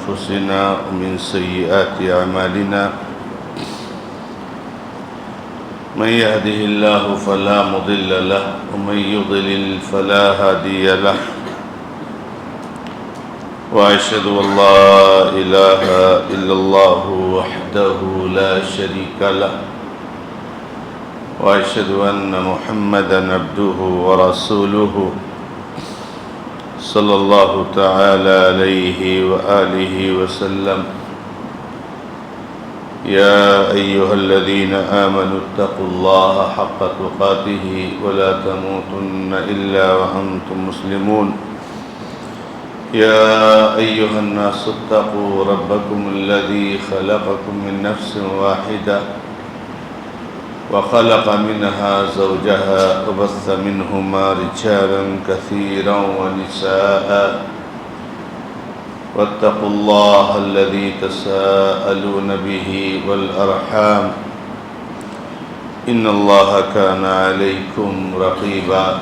أنفسنا ومن سيئات أعمالنا من يهده الله فلا مضل له ومن يضلل فلا هادي له وأشهد أن لا إله إلا الله وحده لا شريك له وأشهد أن محمدًا عبده ورسوله صلى الله تعالى عليه وآله وسلم يا أيها الذين آمنوا اتقوا الله حق تقاته ولا تموتن إلا وأنتم مسلمون يا أيها الناس اتقوا ربكم الذي خلقكم من نفس واحدة وخلق منها زوجها وبث منهما رجالا كثيرا ونساء واتقوا الله الذي تساءلون به والأرحام إن الله كان عليكم رقيبا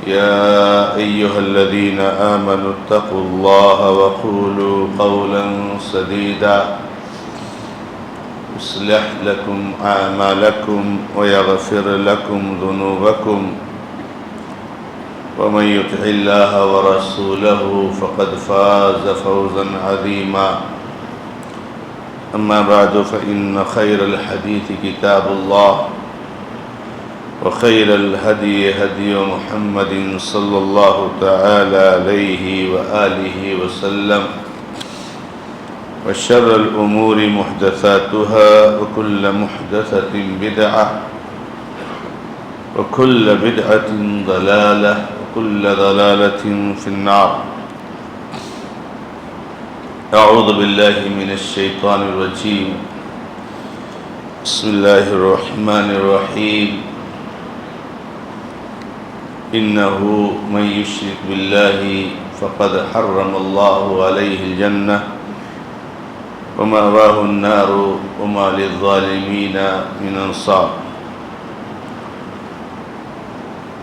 يا أيها الذين آمنوا اتقوا الله وقولوا قولا سديدا يصلح لكم أعمالكم ويغفر لكم ذنوبكم ومن يطع الله ورسوله فقد فاز فوزا عظيما أما بعد فإن خير الحديث كتاب الله وخير الهدي هدي محمد صلى الله تعالى عليه وآله وسلم وشر الأمور محدثاتها وكل محدثة بدعة وكل بدعة ضلالة وكل ضلالة في النار أعوذ بالله من الشيطان الرجيم بسم الله الرحمن الرحيم إنه من يشرك بالله فقد حرم الله عليه الجنة ومأواه النار وما للظالمين من أنصار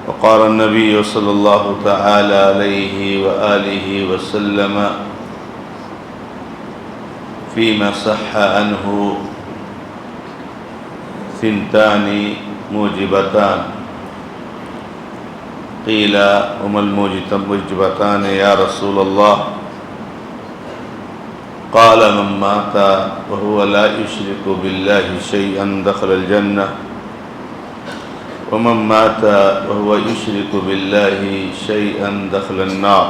وقال النبي صلى الله تعالى عليه وآله وسلم فيما صح عنه ثنتان موجبتان قيل وما الموجبتان يا رسول الله قال من مات وهو لا يشرك بالله شيئا دخل الجنة ومن مات وهو يشرك بالله شيئا دخل النار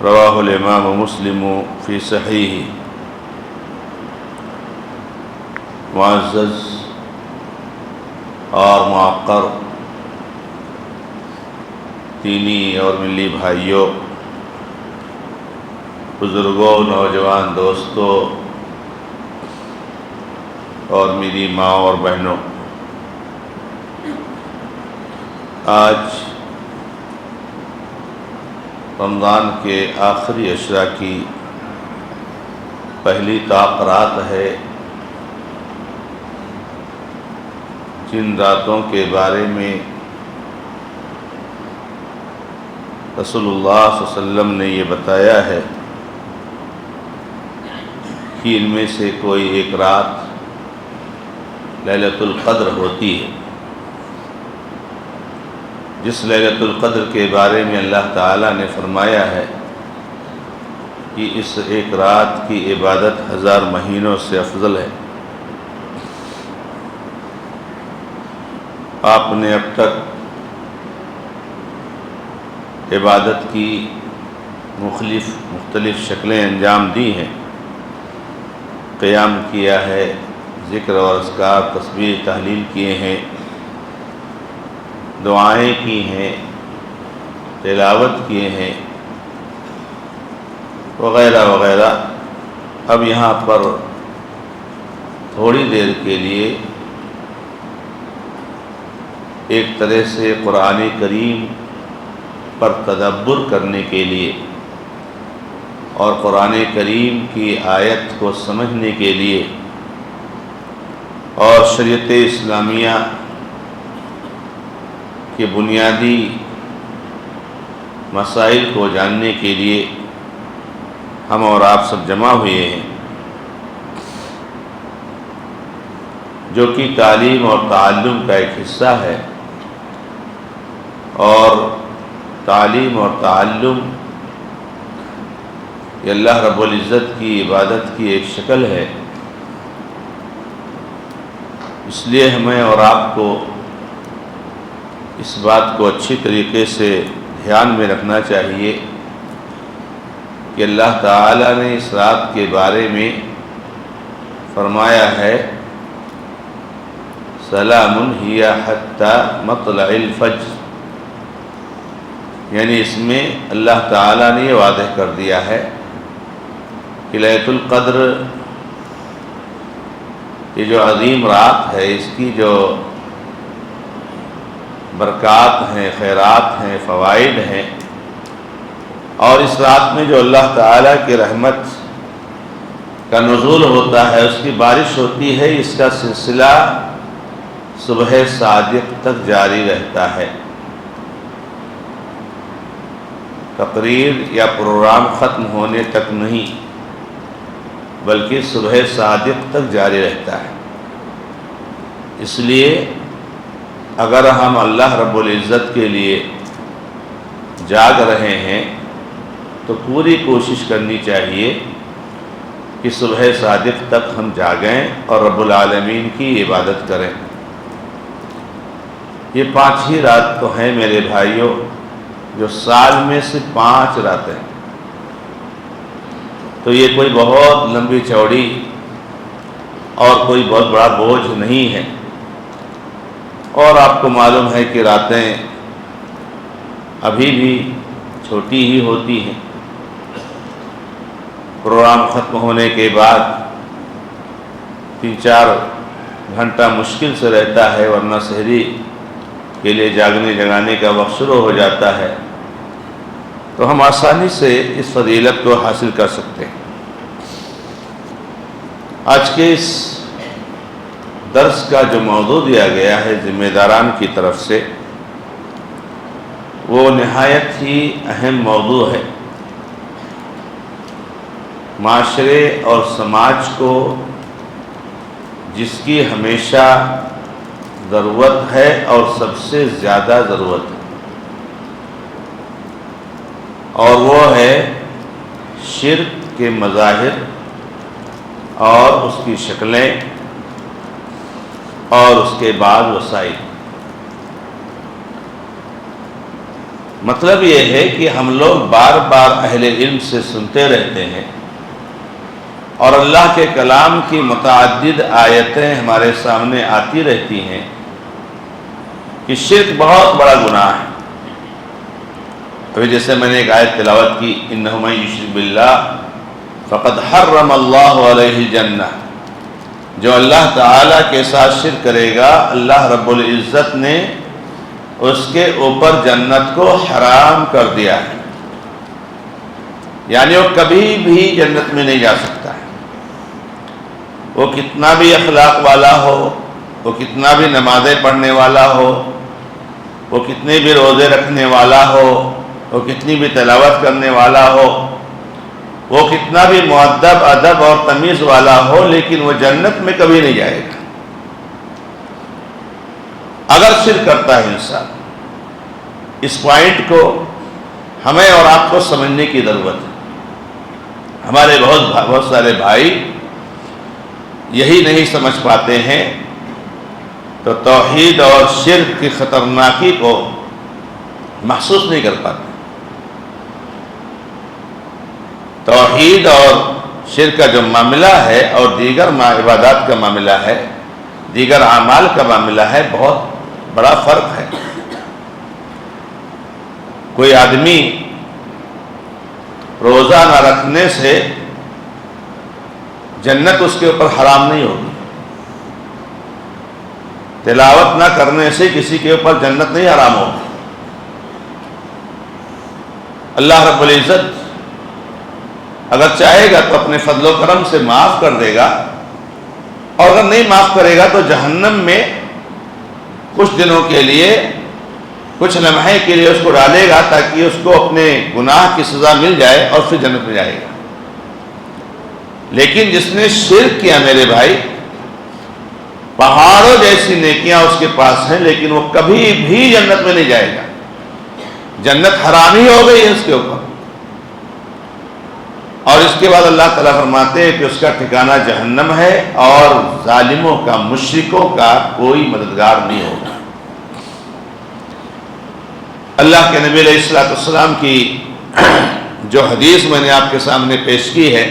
رواه الإمام مسلم في صحيحه معزز اور معقر دینی اور ملی بھائیوں، بزرگوں، نوجوان دوستوں اور میری ماں اور بہنوں، آج رمضان کے آخری عشرہ کی پہلی طاق رات ہے، جن راتوں کے بارے میں رسول اللہ صلی اللہ علیہ وسلم نے یہ بتایا ہے کہ ان میں سے کوئی ایک رات لیلۃ القدر ہوتی ہے، جس لیلۃ القدر کے بارے میں اللہ تعالیٰ نے فرمایا ہے کہ اس ایک رات کی عبادت 1000 مہینوں سے افضل ہے۔ آپ نے اب تک عبادت کی مختلف شکلیں انجام دی ہیں، قیام کیا ہے، ذکر اور اذکار تسبیح تحلیل کیے ہیں، دعائیں کی ہیں، تلاوت کیے ہیں، وغیرہ وغیرہ۔ اب یہاں پر تھوڑی دیر کے لیے ایک طرح سے قرآن کریم پر تدبر کرنے کے لیے اور قرآن کریم کی آیت کو سمجھنے کے لیے اور شریعت اسلامیہ کے بنیادی مسائل کو جاننے کے لیے ہم اور آپ سب جمع ہوئے ہیں، جو کہ تعلیم اور تعلم کا ایک حصہ ہے، اور تعلیم اور تعلم یہ اللہ رب العزت کی عبادت کی ایک شکل ہے۔ اس لیے ہمیں اور آپ کو اس بات کو اچھی طریقے سے دھیان میں رکھنا چاہیے کہ اللہ تعالیٰ نے اس رات کے بارے میں فرمایا ہے سلام ہی حتی مطلع الفجر، یعنی اس میں اللہ تعالیٰ نے یہ واضح کر دیا ہے کہ لیلۃ القدر یہ جو عظیم رات ہے، اس کی جو برکات ہیں، خیرات ہیں، فوائد ہیں، اور اس رات میں جو اللہ تعالیٰ کی رحمت کا نزول ہوتا ہے، اس کی بارش ہوتی ہے، اس کا سلسلہ صبح صادق تک جاری رہتا ہے۔ تقریر یا پروگرام ختم ہونے تک نہیں، بلکہ صبح صادق تک جاری رہتا ہے۔ اس لیے اگر ہم اللہ رب العزت کے لیے جاگ رہے ہیں تو پوری کوشش کرنی چاہیے کہ صبح صادق تک ہم جاگیں اور رب العالمین کی عبادت کریں۔ یہ 5 ہی رات تو ہیں میرے بھائیوں، جو سال میں سے 5 راتیں، تو یہ کوئی بہت لمبی چوڑی اور کوئی بہت بڑا بوجھ نہیں ہے۔ اور آپ کو معلوم ہے کہ راتیں ابھی بھی چھوٹی ہی ہوتی ہیں۔ پروگرام ختم ہونے کے بعد 3-4 گھنٹہ مشکل سے رہتا ہے، ورنہ سحری کے لیے جاگنے جگانے کا وقت شروع ہو جاتا ہے، تو ہم آسانی سے اس فضیلت کو حاصل کر سکتے ہیں۔ آج کے اس درس کا جو موضوع دیا گیا ہے ذمہ داران کی طرف سے، وہ نہایت ہی اہم موضوع ہے۔ معاشرے اور سماج کو جس کی ہمیشہ ضرورت ہے اور سب سے زیادہ ضرورت ہے، اور وہ ہے شرک کے مظاہر اور اس کی شکلیں اور اس کے بعد وسائل۔ مطلب یہ ہے کہ ہم لوگ بار بار اہل علم سے سنتے رہتے ہیں، اور اللہ کے کلام کی متعدد آیتیں ہمارے سامنے آتی رہتی ہیں کہ شرک بہت بڑا گناہ ہے۔ ابھی جیسے میں نے ایک آیت تلاوت کی، انہ من یشرک باللہ فقد حرم اللہ علیہ الجنہ، جو اللہ تعالیٰ کے ساتھ شرک کرے گا، اللہ رب العزت نے اس کے اوپر جنت کو حرام کر دیا ہے، یعنی وہ کبھی بھی جنت میں نہیں جا سکتا ہے۔ وہ کتنا بھی اخلاق والا ہو، وہ کتنا بھی نمازیں پڑھنے والا ہو، وہ کتنے بھی روزے رکھنے والا ہو، وہ کتنی بھی تلاوت کرنے والا ہو، وہ کتنا بھی مؤدب ادب اور تمیز والا ہو، لیکن وہ جنت میں کبھی نہیں جائے گا اگر شرک کرتا ہے انسان۔ اس پوائنٹ کو ہمیں اور آپ کو سمجھنے کی ضرورت ہے۔ ہمارے بہت سارے بھائی یہی نہیں سمجھ پاتے ہیں، تو توحید اور شرک کی خطرناکی کو محسوس نہیں کر پاتے۔ توحید اور شرک کا جو معاملہ ہے اور دیگر عبادات کا معاملہ ہے، دیگر اعمال کا معاملہ ہے، بہت بڑا فرق ہے۔ کوئی آدمی روزہ نہ رکھنے سے جنت اس کے اوپر حرام نہیں ہوگی، تلاوت نہ کرنے سے کسی کے اوپر جنت نہیں حرام ہوگی۔ اللہ رب العزت اگر چاہے گا تو اپنے فضل و کرم سے معاف کر دے گا، اور اگر نہیں معاف کرے گا تو جہنم میں کچھ دنوں کے لیے، کچھ لمحے کے لیے اس کو ڈالے گا، تاکہ اس کو اپنے گناہ کی سزا مل جائے اور پھر جنت میں جائے گا۔ لیکن جس نے شرک کیا میرے بھائی، پہاڑوں جیسی نیکیاں اس کے پاس ہیں لیکن وہ کبھی بھی جنت میں نہیں جائے گا، جنت حرام ہی ہو گئی ہے اس کے اوپر۔ اور اس کے بعد اللہ تعالیٰ فرماتے ہیں کہ اس کا ٹھکانہ جہنم ہے اور ظالموں کا، مشرکوں کا کوئی مددگار نہیں ہوگا۔ اللہ کے نبی علیہ السلام کی جو حدیث میں نے آپ کے سامنے پیش کی ہے،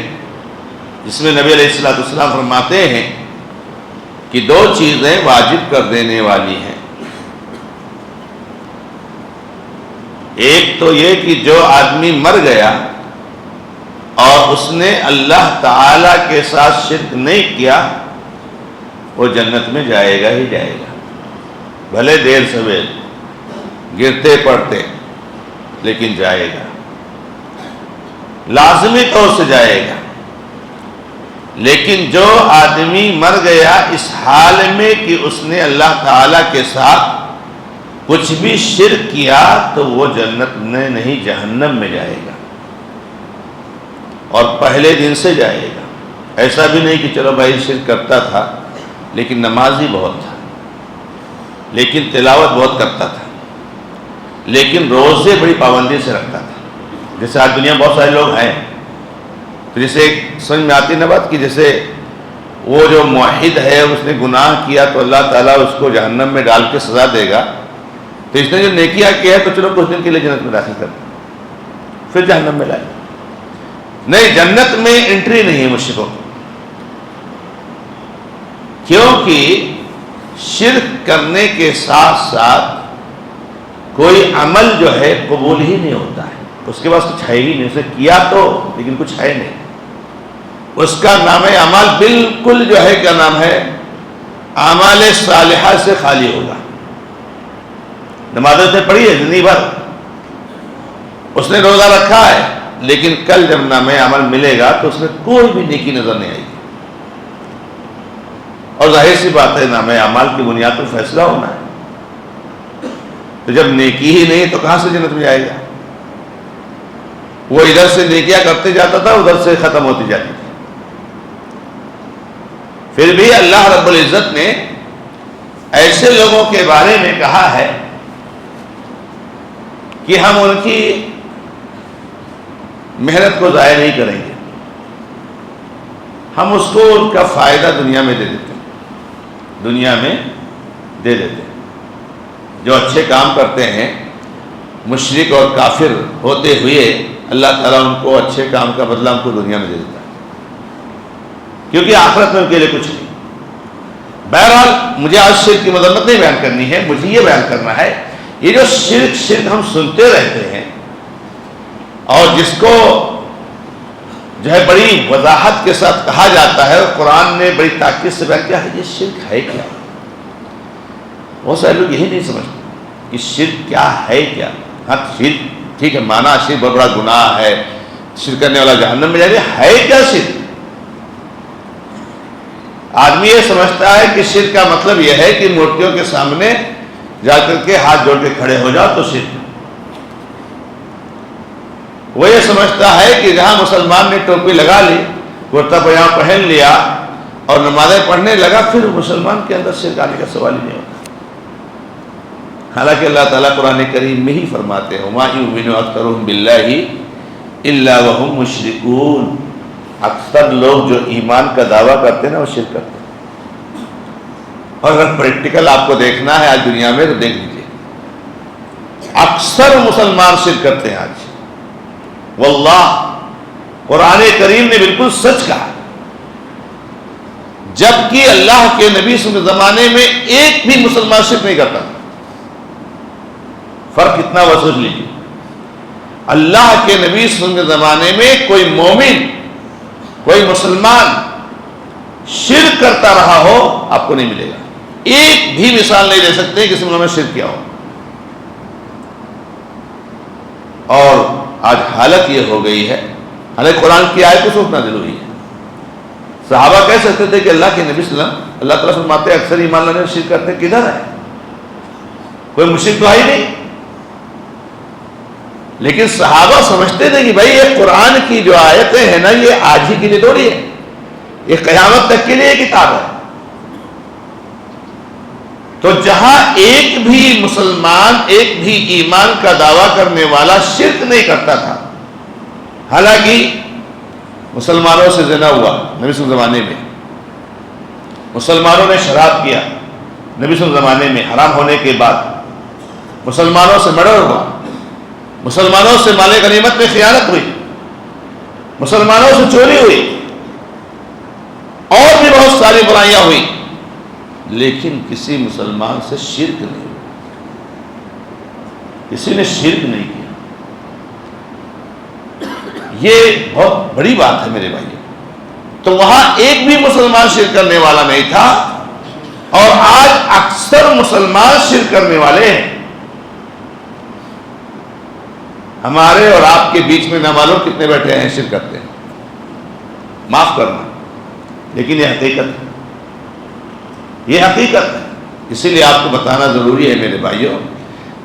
جس میں نبی علیہ السلام فرماتے ہیں کہ دو چیزیں واجب کر دینے والی ہیں۔ ایک تو یہ کہ جو آدمی مر گیا اور اس نے اللہ تعالی کے ساتھ شرک نہیں کیا، وہ جنت میں جائے گا ہی جائے گا، بھلے دیر سویر، گرتے پڑتے، لیکن جائے گا، لازمی طور سے جائے گا۔ لیکن جو آدمی مر گیا اس حال میں کہ اس نے اللہ تعالی کے ساتھ کچھ بھی شرک کیا، تو وہ جنت میں نہیں جہنم میں جائے گا، اور پہلے دن سے جائے گا۔ ایسا بھی نہیں کہ چلو بھائی شرک کرتا تھا لیکن نمازی بہت تھا، لیکن تلاوت بہت کرتا تھا، لیکن روزے بڑی پابندی سے رکھتا تھا۔ جیسے آج دنیا میں بہت سارے لوگ ہیں، تو جسے سمجھ میں آتی نہ بات کہ جیسے وہ جو موحد ہے اس نے گناہ کیا تو اللہ تعالیٰ اس کو جہنم میں ڈال کے سزا دے گا، تو اس نے جو نیکیاں کیا ہے تو چلو کچھ دن کے لیے جنت میں داخل کر دیں، پھر جہنم میں لائے۔ نہیں، جنت میں انٹری نہیں ہے مشرکوں کی، کیونکہ شرک کرنے کے ساتھ ساتھ کوئی عمل جو ہے قبول ہی نہیں ہوتا ہے، اس کے پاس کچھ ہے ہی نہیں، اسے کیا تو لیکن کچھ ہے نہیں، اس کا نام اعمال بالکل جو ہے کیا نام ہے، اعمال صالحہ سے خالی ہوگا۔ نماز نے پڑھی ہے زندگی بھر، اس نے روزہ رکھا ہے، لیکن کل جب نام عمل ملے گا تو اس میں کوئی بھی نیکی نظر نہیں آئے گی، اور ظاہر سی بات ہے نام اعمال کی بنیاد پر فیصلہ ہونا ہے، تو جب نیکی ہی نہیں تو کہاں سے جنت میں جائے گا؟ وہ ادھر سے نیکیاں کرتے جاتا تھا، ادھر سے ختم ہوتی جاتی تھی۔ پھر بھی اللہ رب العزت نے ایسے لوگوں کے بارے میں کہا ہے کہ ہم ان کی محنت کو ضائع نہیں کریں گے، ہم اس کو ان کا فائدہ دنیا میں دے دیتے ہیں، دنیا میں دے دیتے ہیں۔ جو اچھے کام کرتے ہیں مشرک اور کافر ہوتے ہوئے، اللہ تعالیٰ ان کو اچھے کام کا بدلہ ان کو دنیا میں دے دیتا ہے، کیونکہ آخرت میں ان کے لیے کچھ نہیں۔ بہرحال مجھے آج شرک کی مذمت نہیں بیان کرنی ہے، مجھے یہ بیان کرنا ہے یہ جو شرک ہم سنتے رہتے ہیں، اور جس کو جو ہے بڑی وضاحت کے ساتھ کہا جاتا ہے، اور قرآن نے بڑی تاکید سے بیان کیا ہے، یہ شرک ہے کیا؟ بہت سارے لوگ یہی نہیں سمجھتے کہ شرک کیا ہے کیا۔ ہاں شرک ٹھیک ہے، مانا شرک بہت بڑا گناہ ہے، شرک کرنے والا جہنم میں جائے گا، ہے کیا شرک؟ آدمی یہ سمجھتا ہے کہ شرک کا مطلب یہ ہے کہ مورتیوں کے سامنے جا کر کے ہاتھ جوڑ کے کھڑے ہو جاؤ تو شرک۔ وہ یہ سمجھتا ہے کہ جہاں مسلمان نے ٹوپی لگا لی، کرتا پجامہ پہن لیا اور نمازیں پڑھنے لگا، پھر مسلمان کے اندر شرک آنے کا سوال ہی نہیں ہوتا۔ حالانکہ اللہ تعالیٰ قرآن کریم میں ہی فرماتے ہیں وَمَا يُؤْمِنُ أَكْثَرُهُم بِاللَّهِ إِلَّا وَهُمْ مُشْرِكُونَ، اکثر لوگ جو ایمان کا دعویٰ کرتے ہیں نا وہ شرک کرتے ہیں۔ اور اگر پریکٹیکل آپ کو دیکھنا ہے آج دنیا میں تو دیکھ لیجیے، اکثر مسلمان شرک کرتے ہیں آج۔ واللہ قرآن کریم نے بالکل سچ کہا، جبکہ اللہ کے نبی صلی اللہ علیہ وسلم کے زمانے میں ایک بھی مسلمان شرک نہیں کرتا۔ فرق کتنا وہ سوچ لیجیے، اللہ کے نبی صلی اللہ علیہ وسلم کے زمانے میں کوئی مومن، کوئی مسلمان شرک کرتا رہا ہو آپ کو نہیں ملے گا، ایک بھی مثال نہیں دے سکتے کہ کسی نے شرک کیا ہو۔ اور آج حالت یہ ہو گئی ہے، حالانکہ قرآن کی آیت کو سوچنا ضروری ہے۔ صحابہ کہہ سکتے تھے کہ اللہ کے نبی صلی اللہ علیہ وسلم، اللہ تعالیٰ فرماتے ہیں اکثر ایمان لانے شرک کرتے ہیں، کدھر ہے؟ کوئی مشرک تو ہے ہی نہیں۔ لیکن صحابہ سمجھتے تھے کہ بھائی یہ قرآن کی جو آیتیں ہیں نا، یہ آج ہی کے لیے تھوڑی ہے، یہ قیامت تک کے لیے کتاب ہے۔ تو جہاں ایک بھی مسلمان، ایک بھی ایمان کا دعویٰ کرنے والا شرک نہیں کرتا تھا، حالانکہ مسلمانوں سے زنا ہوا نبی صلی اللہ علیہ وسلم زمانے میں، مسلمانوں نے شراب کیا نبی صلی اللہ علیہ وسلم زمانے میں حرام ہونے کے بعد، مسلمانوں سے مرڈر ہوا، مسلمانوں سے مال غنیمت میں خیانت ہوئی، مسلمانوں سے چوری ہوئی، اور بھی بہت ساری برائیاں ہوئی، لیکن کسی مسلمان سے شرک نہیں ہوا، کسی نے شرک نہیں کیا۔ یہ بہت بڑی بات ہے میرے بھائی۔ تو وہاں ایک بھی مسلمان شرک کرنے والا نہیں تھا، اور آج اکثر مسلمان شرک کرنے والے ہیں۔ ہمارے اور آپ کے بیچ میں نہ معلوم کتنے بیٹھے ہیں شرک کرتے ہیں، معاف کرنا، لیکن یہ حقیقت ہے، یہ حقیقت ہے۔ اسی لیے آپ کو بتانا ضروری ہے میرے بھائیوں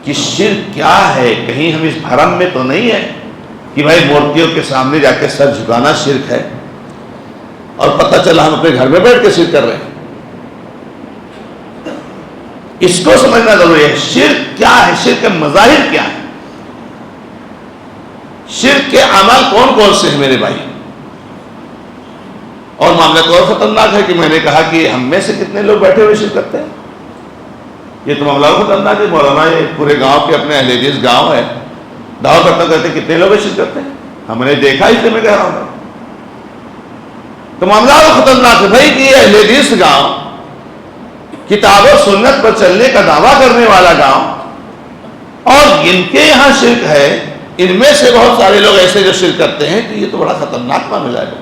کہ شرک کیا ہے۔ کہیں ہم اس بھرم میں تو نہیں ہے کہ بھائی مورتیوں کے سامنے جا کے سر جھکانا شرک ہے، اور پتہ چلا ہم اپنے گھر میں بیٹھ کے شرک کر رہے ہیں۔ اس کو سمجھنا ضروری ہے۔ شرک کیا ہے، شرک کے مظاہر کیا ہے، شرک کے اعمال کون کون سے ہیں میرے بھائی۔ اور معاملہ تو اور خطرناک ہے کہ میں نے کہا کہ ہم میں سے کتنے لوگ بیٹھے ہوئے شرک کرتے ہیں۔ یہ تو معاملہ اور خطرناک ہے۔ مولانا یہ پورے گاؤں کے اپنے اہل حدیث گاؤں ہے، دعویٰ کرتا کرتے کتنے لوگ شرک کرتے ہیں، ہم نے دیکھا، اس لیے میں کہہ رہا ہوں۔ تو معاملہ اور خطرناک ہے بھائی کہ یہ اہل حدیث گاؤں، کتاب و سنت پر چلنے کا دعویٰ کرنے والا گاؤں، اور ان کے یہاں شرک ہے، ان میں سے بہت سارے لوگ ایسے جو شرک کرتے ہیں، تو یہ تو بڑا خطرناک معاملہ ہے۔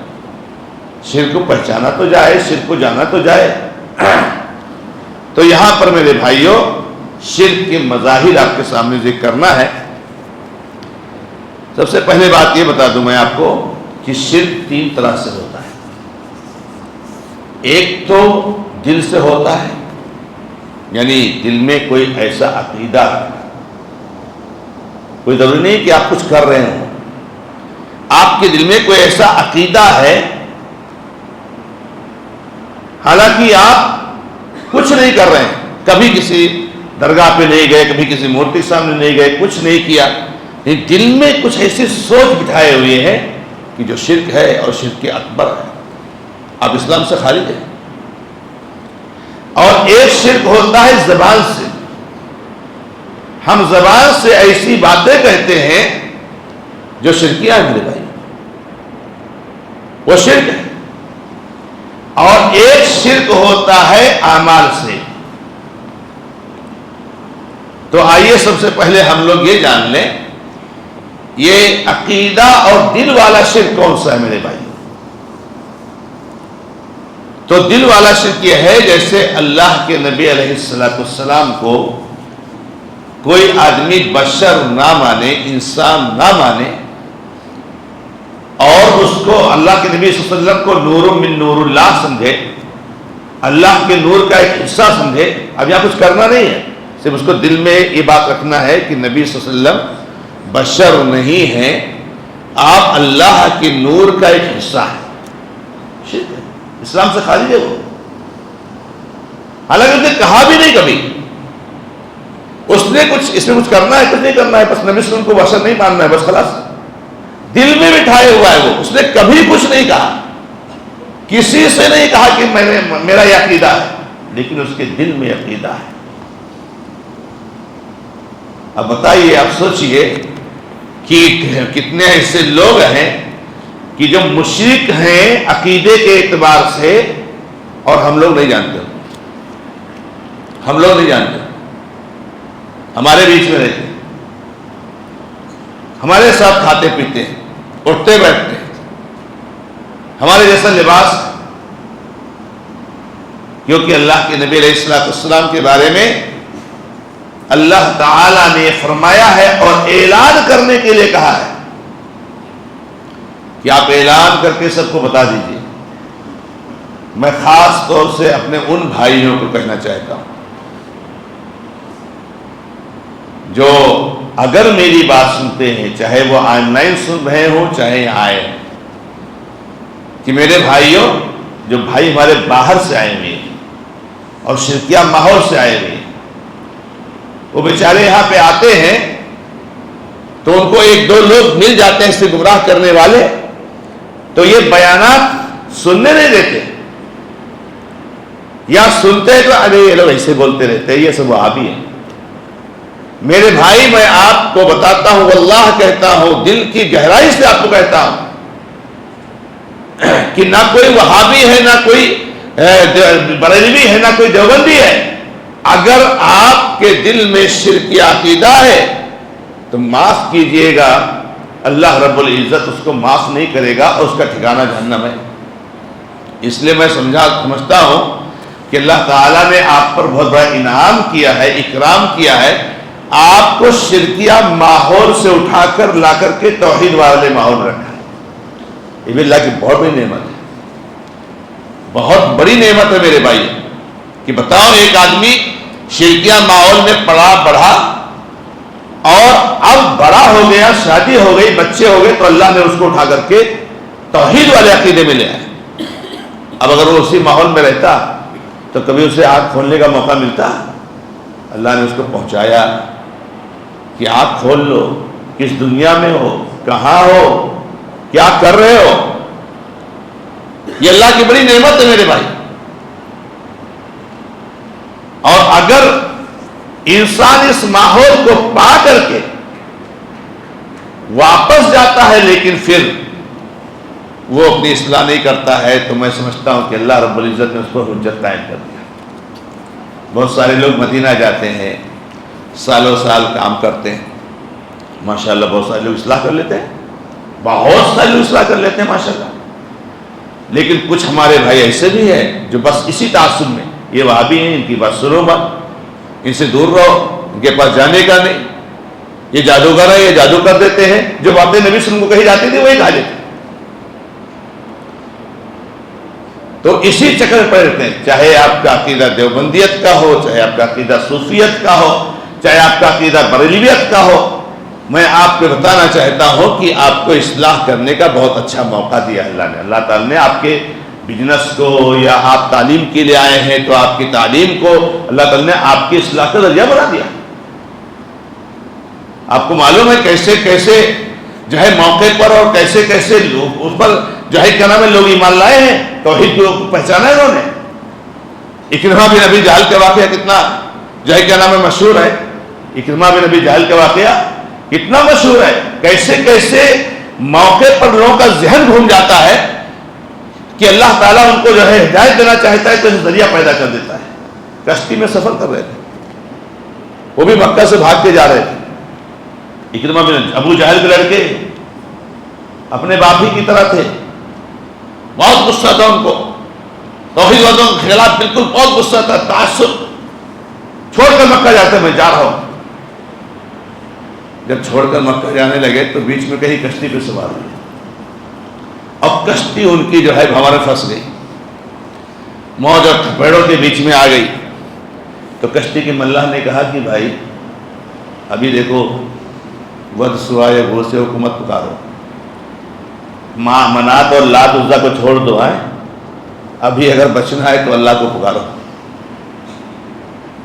شرک کو پہچانا تو جائے، شرک کو جانا تو جائے۔ تو یہاں پر میرے بھائیوں شرک کے مظاہر آپ کے سامنے ذکر کرنا ہے۔ سب سے پہلے بات یہ بتا دوں میں آپ کو کہ شرک تین طرح سے ہوتا ہے۔ ایک تو دل سے ہوتا ہے، یعنی دل میں کوئی ایسا عقیدہ، کوئی ضروری نہیں کہ آپ کچھ کر رہے ہوں، آپ کے دل میں کوئی ایسا عقیدہ ہے، حالانکہ آپ کچھ نہیں کر رہے ہیں، کبھی کسی درگاہ پہ نہیں گئے، کبھی کسی مورتی سامنے نہیں گئے، کچھ نہیں کیا، لیکن دل میں کچھ ایسی سوچ بٹھائے ہوئے ہیں کہ جو شرک ہے اور شرک کے اکبر ہے، آپ اسلام سے خارج ہیں۔ اور ایک شرک ہوتا ہے زبان سے، ہم زبان سے ایسی باتیں کہتے ہیں جو شرکیاں ہیں میرے بھائی، وہ شرک ہے۔ اور ایک شرک ہوتا ہے اعمال سے۔ تو آئیے سب سے پہلے ہم لوگ یہ جان لیں، یہ عقیدہ اور دل والا شرک کون سا ہے میرے بھائی۔ تو دل والا شرک یہ ہے جیسے اللہ کے نبی علیہ السلام کو کوئی آدمی بشر نہ مانے، انسان نہ مانے، اور اس کو اللہ کے نبی صلی اللہ علیہ وسلم کو نور من نور اللہ سمجھے، اللہ کے نور کا ایک حصہ سمجھے۔ اب یہاں کچھ کرنا نہیں ہے، صرف اس کو دل میں یہ بات رکھنا ہے کہ نبی صلی اللہ علیہ وسلم بشر نہیں ہیں، آپ اللہ کے نور کا ایک حصہ ہے۔ شرک ہے، اسلام سے خارج ہے وہ، حالانکہ اس نے کہا بھی نہیں کبھی، اس نے کچھ اس میں کچھ کرنا ہے، کچھ نہیں کرنا ہے، بس نبی صلی اللہ علیہ وسلم کو بشر نہیں ماننا ہے، بس خلاص دل میں بٹھائے ہوا ہے وہ، اس نے کبھی کچھ نہیں کہا، کسی سے نہیں کہا کہ میرا یہ عقیدہ ہے، لیکن اس کے دل میں عقیدہ ہے۔ اب بتائیے، آپ سوچئے کہ کتنے ایسے لوگ ہیں کہ جو مشرک ہیں عقیدے کے اعتبار سے، اور ہم لوگ نہیں جانتے، ہم لوگ نہیں جانتے، ہمارے بیچ میں رہتے ہیں، ہمارے ساتھ کھاتے پیتے ہیں، اٹھتے بیٹھتے ہیں، ہمارے جیسا لباس، کیونکہ اللہ کے نبی علیہ السلام کے بارے میں اللہ تعالیٰ نے فرمایا ہے اور اعلان کرنے کے لیے کہا ہے کہ آپ اعلان کر کے سب کو بتا دیجئے۔ میں خاص طور سے اپنے ان بھائیوں کو کہنا چاہتا ہوں جو اگر میری بات سنتے ہیں، چاہے وہ آن لائن سن رہے ہوں چاہے آئے، کہ میرے بھائیوں جو بھائی ہمارے باہر سے آئے ہوئے ہیں اور شرکیہ ماحول سے آئے ہوئے ہیں، وہ بیچارے یہاں پہ آتے ہیں تو ان کو ایک دو لوگ مل جاتے ہیں اس سے گمراہ کرنے والے، تو یہ بیانات سننے نہیں دیتے، یا سنتے تو ارے یہ لوگ ایسے بولتے رہتے ہیں، یہ سب وہابی ہیں۔ میرے بھائی میں آپ کو بتاتا ہوں، واللہ کہتا ہوں، دل کی گہرائی سے آپ کو کہتا ہوں کہ نہ کوئی وہابی ہے، نہ کوئی بریلوی ہے، نہ کوئی دیوبندی ہے، اگر آپ کے دل میں شرکی عقیدہ ہے تو معاف کیجئے گا، اللہ رب العزت اس کو معاف نہیں کرے گا اور اس کا ٹھکانہ جہنم ہے۔ اس لیے میں سمجھتا ہوں کہ اللہ تعالیٰ نے آپ پر بہت بڑا انعام کیا ہے، اکرام کیا ہے، آپ کو شرکیہ ماحول سے اٹھا کر لا کر کے توحید والے ماحول رکھا ہے۔ یہ بھی اللہ کی بہت بڑی نعمت ہے، بہت بڑی نعمت ہے میرے بھائی، کہ بتاؤ ایک آدمی شرکیہ ماحول میں پڑھا بڑھا اور اب بڑا ہو گیا، شادی ہو گئی، بچے ہو گئے، تو اللہ نے اس کو اٹھا کر کے توحید والے عقیدے میں لے آئے۔ اب اگر وہ اسی ماحول میں رہتا تو کبھی اسے آنکھ کھولنے کا موقع ملتا؟ اللہ نے اس کو پہنچایا کہ آنکھ کھول لو، کس دنیا میں ہو، کہاں ہو، کیا کر رہے ہو۔ یہ اللہ کی بڑی نعمت ہے میرے بھائی۔ اور اگر انسان اس ماحول کو پا کر کے واپس جاتا ہے لیکن پھر وہ اپنی اصلاح نہیں کرتا ہے، تو میں سمجھتا ہوں کہ اللہ رب العزت نے اس کو حجت قائم کر دیا۔ بہت سارے لوگ مدینہ جاتے ہیں، سالوں سال کام کرتے ہیں، ماشاءاللہ بہت سارے لوگ اصلاح کر لیتے ہیں، بہت سارے لوگ اصلاح کر لیتے ہیں ماشاءاللہ، لیکن کچھ ہمارے بھائی ایسے بھی ہیں جو بس اسی تعصب میں، یہ وہابی ہیں، ان کی بات سنو مت، ان سے دور رہو، ان کے پاس جانے کا نہیں، یہ جادوگر ہے، یہ جادو کر دیتے ہیں، جو باتیں نبی صلی اللہ علیہ وسلم کو کہی جاتی تھی وہی کہا دیتے ہیں۔ تو اسی چکر پر رہتے ہیں، چاہے آپ کا عقیدہ دیوبندیت کا ہو، چاہے آپ کا عقیدہ صوفیت کا ہو، چاہے آپ کا عقیدہ بریلویت کا ہو، میں آپ کو بتانا چاہتا ہوں کہ آپ کو اصلاح کرنے کا بہت اچھا موقع دیا اللہ نے۔ اللہ تعالیٰ نے آپ کے بزنس کو، یا آپ تعلیم کے لیے آئے ہیں تو آپ کی تعلیم کو اللہ تعالیٰ نے آپ کی اصلاح کا ذریعہ بنا دیا۔ آپ کو معلوم ہے کیسے کیسے جو ہے موقع پر اور کیسے کیسے لوگ اس پر جو ہے کیا نام ہے لوگ ایمان لائے ہیں، توحید کو پہچانا ہے انہوں نے۔ اکرمہ بن ابی جہل کا واقعہ کتنا جو ہے کیا نام ہے مشہور ہے، اکرمہ بن ابی جہل کا واقعہ کتنا مشہور ہے، کیسے کیسے موقع پر لوگوں کا ذہن گھوم جاتا ہے کہ اللہ تعالیٰ ان کو جو ہے ہدایت دینا چاہتا ہے تو اس ذریعہ پیدا کر دیتا ہے۔ کشتی میں سفر کر رہے تھے، وہ بھی مکہ سے بھاگ کے جا رہے تھے، اکرمہ بن ابو جہل کے لڑکے اپنے باپ ہی کی طرح تھے، بہت غصہ تھا ان کو، توحید والوں کے خلاف بالکل بہت غصہ تھا، تعصب، چھوڑ کر مکہ جاتے میں جا رہا ہوں۔ جب چھوڑ کر مکہ جانے لگے تو بیچ میں کہیں کشتی پہ سوار ہوئی، اب کشتی ان کی جو ہے ہمارے پھنس گئی، موج اور تھپیڑوں کے بیچ میں آ گئی۔ تو کشتی کے ملاح نے کہا کہ بھائی ابھی دیکھو ود سوائے وہ سے حکومت پکارو، منات اور لات عزا کو چھوڑ دو، ابھی اگر بچنا ہے تو اللہ کو پکارو۔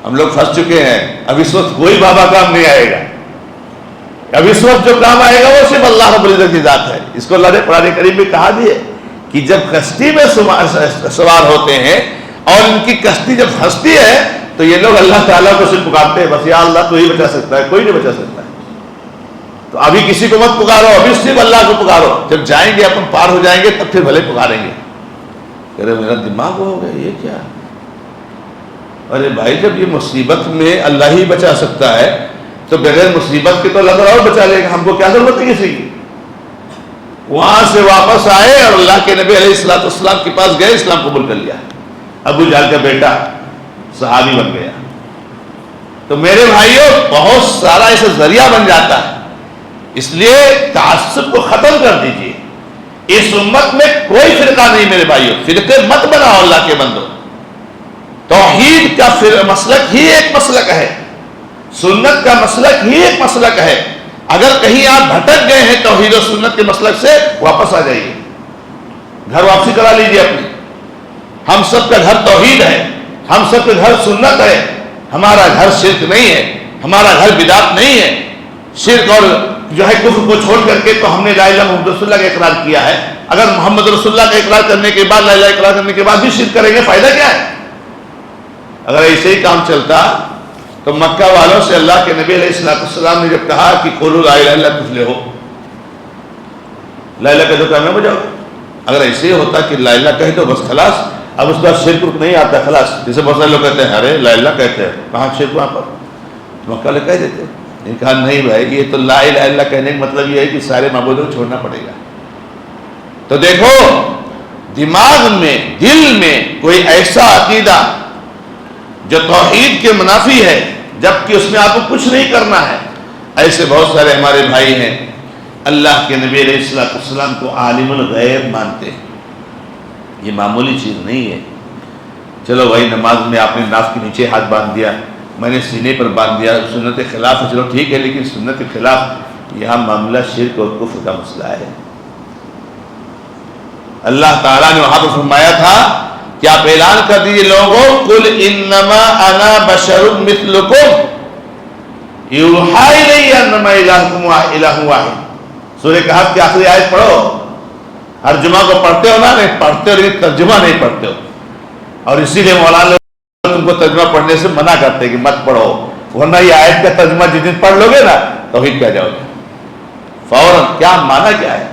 ہم لوگ پھنس چکے ہیں، اب اس وقت کوئی بابا کام نہیں آئے گا، اب اس وقت جو کام آئے گا وہ صرف اللہ رب العزت کی ذات ہے۔ اس کو اللہ نے قرآن کریم میں کہا بھی ہے کہ جب کشتی میں سوار ہوتے ہیں اور ان کی کشتی جب پھنستی ہے تو یہ لوگ اللہ تعالیٰ کو صرف پکارتے ہیں، بس یا اللہ تو ہی بچا سکتا ہے، کوئی نہیں بچا سکتا ہے، تو ابھی کسی کو مت پکارو، ابھی صرف اللہ کو پکارو، جب جائیں گے اپن پار ہو جائیں گے تب پھر بھلے پکاریں گے۔ ارے میرا دماغ ہو گیا یہ کیا؟ ارے بھائی جب یہ مصیبت میں اللہ ہی بچا سکتا ہے تو بغیر مصیبت کے تو اللہ تعالیٰ اور بچا لے گا، ہم کو کیا ضرورت ہے کسی کی؟ وہاں سے واپس آئے اور اللہ کے نبی علیہ السلام کے پاس گئے، اسلام قبول کر لیا، ابو جہل کا بیٹا صحابی بن گیا۔ تو میرے بھائیوں بہت سارا ایسا ذریعہ بن جاتا ہے، اس لیے تعصب کو ختم کر دیجئے۔ اس امت میں کوئی فرقہ نہیں میرے بھائیوں، فرقے مت بناؤ اللہ کے بندو، توحید کا مسلک ہی ایک مسلک ہے، سنت کا مسلک ہی ایک مسلک ہے۔ اگر کہیں آپ بھٹک گئے ہیں توحید و سنت کے مسلک سے، واپس آ جائیے، گھر واپسی کرا لیجئے اپنی، ہم سب کا گھر توحید ہے، ہم سب کا گھر سنت ہے، ہمارا گھر شرک نہیں ہے، ہمارا گھر بدعت نہیں ہے۔ شرک اور جو ہے کفر کو چھوڑ کر کے تو ہم نے لا الہ الا اللہ محمد رسول اللہ کا اقرار کیا ہے۔ اگر محمد رسول اللہ کا اقرار کرنے کے بعد، لا الہ اقرار کرنے کے بعد بھی شرک کریں گے، فائدہ کیا ہے؟ اگر ایسے ہی کام چلتا تو مکہ والوں سے اللہ کے نبی علیہ السلام نے جب کہا کہ قولوا لا الہ الا اللہ تفلحوا، لا الہ کہہ دو کامیاب ہو جاؤ۔ اگر ایسے ہی ہوتا کہ لا الہ کہہ دو بس خلاص، اب اس کا شرک نہیں آتا خلاص، جیسے بہت سارے لوگ کہتے ہیں ارے لا الہ کہتے ہیں کہاں شرک وہاں پر، مکہ والے کہہ دیتے ہیں۔ کہا نہیں بھائی، یہ تو لا الہ الا اللہ کہنے کا مطلب یہ ہے کہ سارے معبودوں کو چھوڑنا پڑے گا۔ تو دیکھو، دماغ میں، دل میں کوئی ایسا عقیدہ جو توحید کے منافی ہے، جبکہ اس میں آپ کو کچھ نہیں کرنا ہے، ایسے بہت سارے ہمارے بھائی ہیں اللہ کے نبی علیہ السلام کو عالم الغیب مانتے ہیں۔ یہ معمولی چیز نہیں ہے۔ چلو بھائی، نماز میں آپ نے ناف کے نیچے ہاتھ باندھ دیا، میں نے سینے پر باندھ دیا، سنت کے خلاف ہے، چلو ٹھیک ہے، لیکن سنت کے خلاف یہاں معاملہ شرک اور کفر کا مسئلہ ہے۔ اللہ تعالیٰ نے وہاں پر فرمایا تھا کہ آپ اعلان کر دیجئے لوگوں، قل انما انا بشر مثلکم یوحی الی انما الہکم الہ واحد۔ سورہ کہف کی آخری آیت پڑھو، ہر جمعہ کو پڑھتے ہو نا؟ نہیں پڑھتے ہو لیکن ترجمہ نہیں پڑھتے ہو، اور اسی لیے مولانا تم کو ترجمہ پڑھنے سے منع کرتے کہ مت پڑھو، ورنہ یہ آیت کا ترجمہ جس دن پڑھ لو گے نا توحید پہ جاؤ گے فوراً۔ کیا معنی کیا ہے؟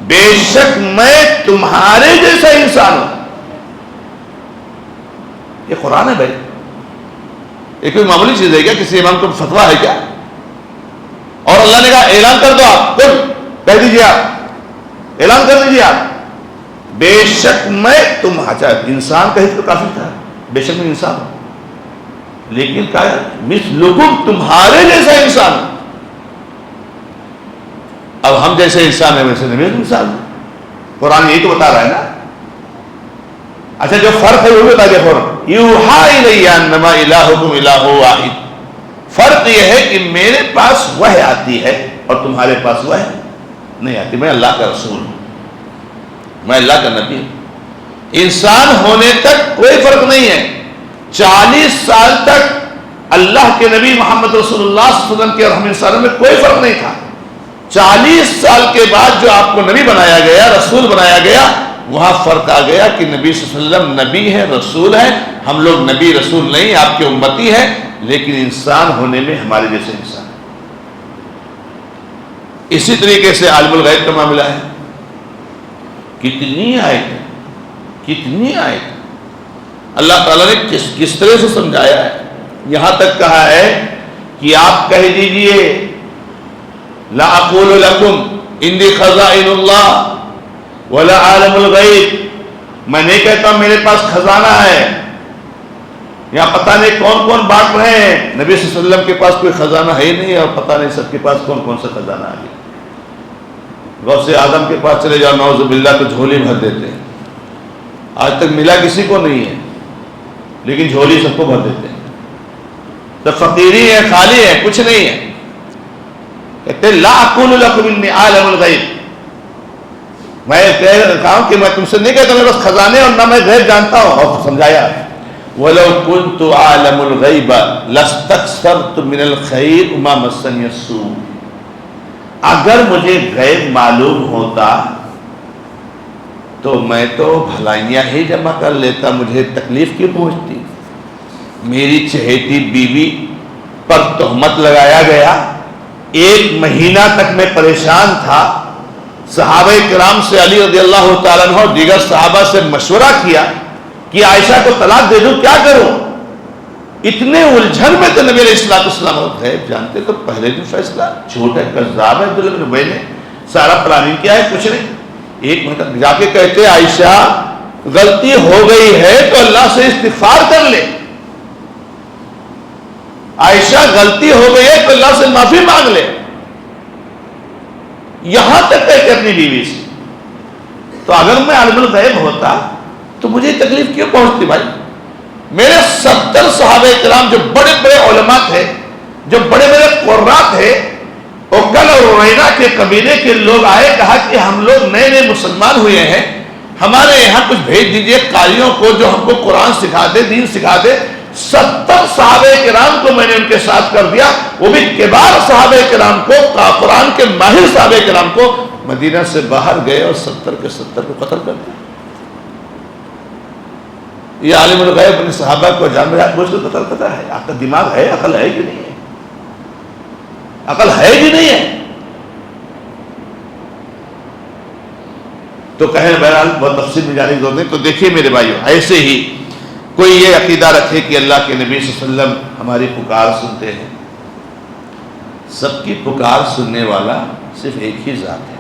بے شک میں تمہارے جیسا انسان ہوں۔ یہ قرآن ہے بھائی، یہ کوئی معمولی چیز ہے کیا؟ کسی امام کو فتویٰ ہے کیا؟ اور اللہ نے کہا اعلان کر دو، آپ خود کہہ دیجیے، آپ اعلان کر دیجیے، آپ بے شک میں تم، اچھا انسان کہے تو کافی تھا، بے شک میں انسان ہوں، لیکن کہا مثلکم تمہارے جیسا انسان ہوں۔ اب ہم جیسے انسان ہیں ویسے نبی انسان ہیں، قرآن یہی تو بتا رہا ہے نا۔ اچھا جو فرق ہے وہ بتا دیا فوراً، یوحی الی انما الہکم الہ واحد۔ فرق یہ ہے کہ میرے پاس وحی آتی ہے اور تمہارے پاس وحی نہیں آتی۔ میں اللہ کا رسول ہوں، میں اللہ کا نبی ہوں۔ انسان ہونے تک کوئی فرق نہیں ہے۔ 40 سال تک اللہ کے نبی محمد رسول اللہ صلی اللہ علیہ وسلم کے اور ہم انسانوں میں کوئی فرق نہیں تھا۔ 40 سال کے بعد جو آپ کو نبی بنایا گیا، رسول بنایا گیا، وہاں فرق آ گیا کہ نبی صلی اللہ علیہ وسلم نبی ہے، رسول ہے۔ ہم لوگ نبی رسول نہیں، آپ کے امتی ہیں، لیکن انسان ہونے میں ہمارے جیسے انسان۔ اسی طریقے سے عالم الغیب کا معاملہ ہے۔ کتنی آیت، کتنی آیت اللہ تعالیٰ نے کس طرح سے سمجھایا ہے۔ یہاں تک کہا ہے کہ آپ کہہ دیجئے لا اقول لکم عندی خزائن اللہ ولا عالم الغیب، میں نہیں کہتا میرے پاس خزانہ ہے، یہاں پتہ نہیں کون کون بانٹ رہے ہیں۔ نبی صلی اللہ علیہ وسلم کے پاس کوئی خزانہ ہے ہی نہیں، اور پتہ نہیں سب کے پاس کون کون سا خزانہ آ گیا۔ غوث اعظم کے پاس چلے جاؤ نعوذ باللہ تو جھولی بھر دیتے ہیں، آج تک ملا کسی کو نہیں ہے، لیکن جھولی سب کو بھر دیتے ہیں۔ تو فقیری ہے، خالی ہے، کچھ نہیں ہے۔ کہتے لا اقول لکم انی عالم الغیب، میں کہہ رہا ہوں کہ میں تم سے نہیں کہتا میرے پاس خزانے اور نہ میں غیب جانتا ہوں۔ اور سمجھایا وَلَوْ كُنْتُ أَعْلَمُ الْغَيْبَ لَاسْتَكْثَرْتُ مِنَ الْخَيْرِ وَمَا مَسَّنِيَ السُّوءُ، اگر مجھے غیب معلوم ہوتا تو میں تو بھلائیاں ہی جمع کر لیتا، مجھے تکلیف کیوں پہنچتی؟ میری چہیتی بیوی پر تہمت لگایا گیا، 1 مہینہ تک میں پریشان تھا۔ صحابہ کرام سے علی رضی اللہ تعالیٰ عنہ اور دیگر صحابہ سے مشورہ کیا کہ عائشہ کو طلاق دے دوں، کیا کروں؟ اتنے الجھن میں تو نبی علیہ السلام غیب جانتے تو پہلے دن فیصلہ، جھوٹ ہے، کذاب ہے عبداللہ بن ابی نے سارا پلاننگ کیا ہے، کچھ نہیں۔ 1 مہینہ جا کے کہتے عائشہ غلطی ہو گئی ہے تو اللہ سے استغفار کر لے، عائشہ غلطی ہو گئی ہے تو اللہ سے معافی مانگ لے۔ یہاں تک کہ اپنی بیوی سے، تو اگر میں عالم الغیب ہوتا تو مجھے تکلیف کیوں پہنچتی بھائی؟ میرے 70 صحابہ کرام جو بڑے بڑے علماء تھے، جو بڑے بڑے قراء تھے، عقل اور روینا کے قبیلے کے لوگ آئے، کہا کہ ہم لوگ نئے نئے مسلمان ہوئے ہیں، ہمارے یہاں کچھ بھیج دیجئے قاریوں کو جو ہم کو قرآن سکھا دے، دین سکھا دے۔ 70 صحابہ کرام کو میں نے ان کے ساتھ کر دیا، وہ بھی کبار صحابہ کرام کو، قرآن کے ماہر صحابہ کرام کو مدینہ سے باہر گئے اور 70 کے 70 کو قتل کر دیا۔ یہ عالم الغیب اپنے صحابہ کو جان بوجھ کر قتل کرتا ہے؟ آپ کا دماغ ہے، عقل ہے کہ نہیں ہے؟ عقل ہے کہ نہیں ہے؟ تو کہیں بہرحال بہت تفصیل میں جانے کی ضرورت نہیں۔ تو دیکھیے میرے بھائیو، ایسے ہی کوئی یہ عقیدہ رکھے کہ اللہ کے نبی صلی اللہ علیہ وسلم ہماری پکار سنتے ہیں۔ سب کی پکار سننے والا صرف ایک ہی ذات ہے۔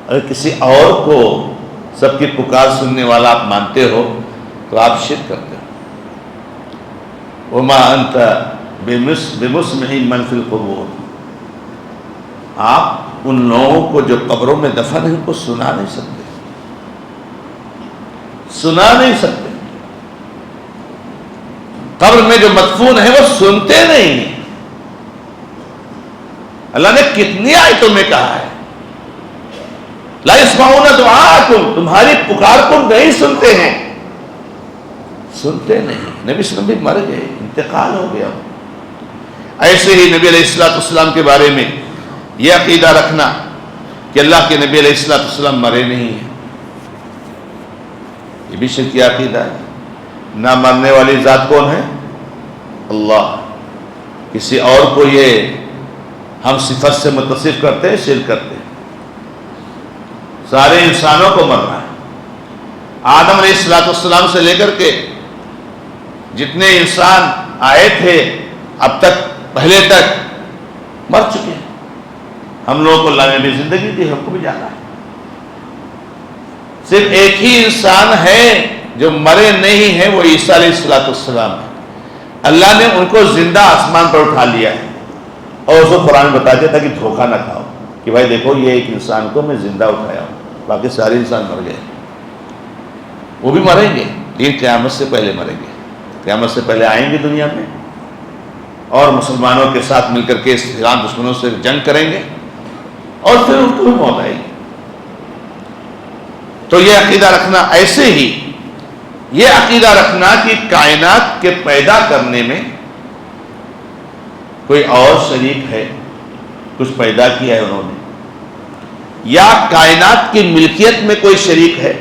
اگر کسی اور کو سب کی پکار سننے والا آپ مانتے ہو تو آپ شرک کرتے ہو۔ وَمَا أَنْتَ بِمُسْمِعٍ مَنْ فِي الْقُبُورِ، آپ ان لوگوں کو جو قبروں میں دفن ہیں ان کو سنا نہیں سکتے، سنا نہیں سکتے۔ قبر میں جو مدفون ہیں وہ سنتے نہیں ہیں۔ اللہ نے کتنی آیتوں میں کہا ہے لا يسمعون دعاءکم، تمہاری پکار کو نہیں سنتے ہیں، سنتے نہیں۔ نبی صلی اللہ علیہ وسلم بھی مر گئے، انتقال ہو گیا۔ ایسے ہی نبی علیہ السلام کے بارے میں یہ عقیدہ رکھنا کہ اللہ کے نبی علیہ السلام مرے نہیں ہیں، یہ بھی شرکی عقیدہ ہے۔ نہ مرنے والی ذات کون ہے؟ اللہ۔ کسی اور کو یہ ہم صفت سے متصف کرتے ہیں، شرک کرتے ہیں۔ سارے انسانوں کو مرنا ہے۔ آدم علیہ السلام سے لے کر کے جتنے انسان آئے تھے اب تک، پہلے تک مر چکے ہیں۔ ہم لوگوں کو اللہ نے بھی زندگی دی، ہم کو بھی جانا ہے۔ صرف ایک ہی انسان ہے جو مرے نہیں ہیں، وہ عیسیٰ علیہ السلام ہے۔ اللہ نے ان کو زندہ آسمان پر اٹھا لیا ہے، اور اس کو قرآن میں بتا دیا تھا کہ دھوکہ نہ کھاؤ کہ بھائی دیکھو یہ ایک انسان کو میں زندہ اٹھایا ہوں، باقی سارے انسان مر گئے۔ وہ بھی مریں گے لیکن قیامت سے پہلے مریں گے، قیامت سے پہلے آئیں گے دنیا میں اور مسلمانوں کے ساتھ مل کر کے اسلام دشمنوں سے جنگ کریں گے، اور پھر ان کو بھی موت آئے گی۔ تو یہ عقیدہ رکھنا، ایسے ہی یہ عقیدہ رکھنا کہ کائنات کے پیدا کرنے میں کوئی اور شریک ہے، کچھ پیدا کیا ہے انہوں نے، یا کائنات کی ملکیت میں کوئی شریک ہے،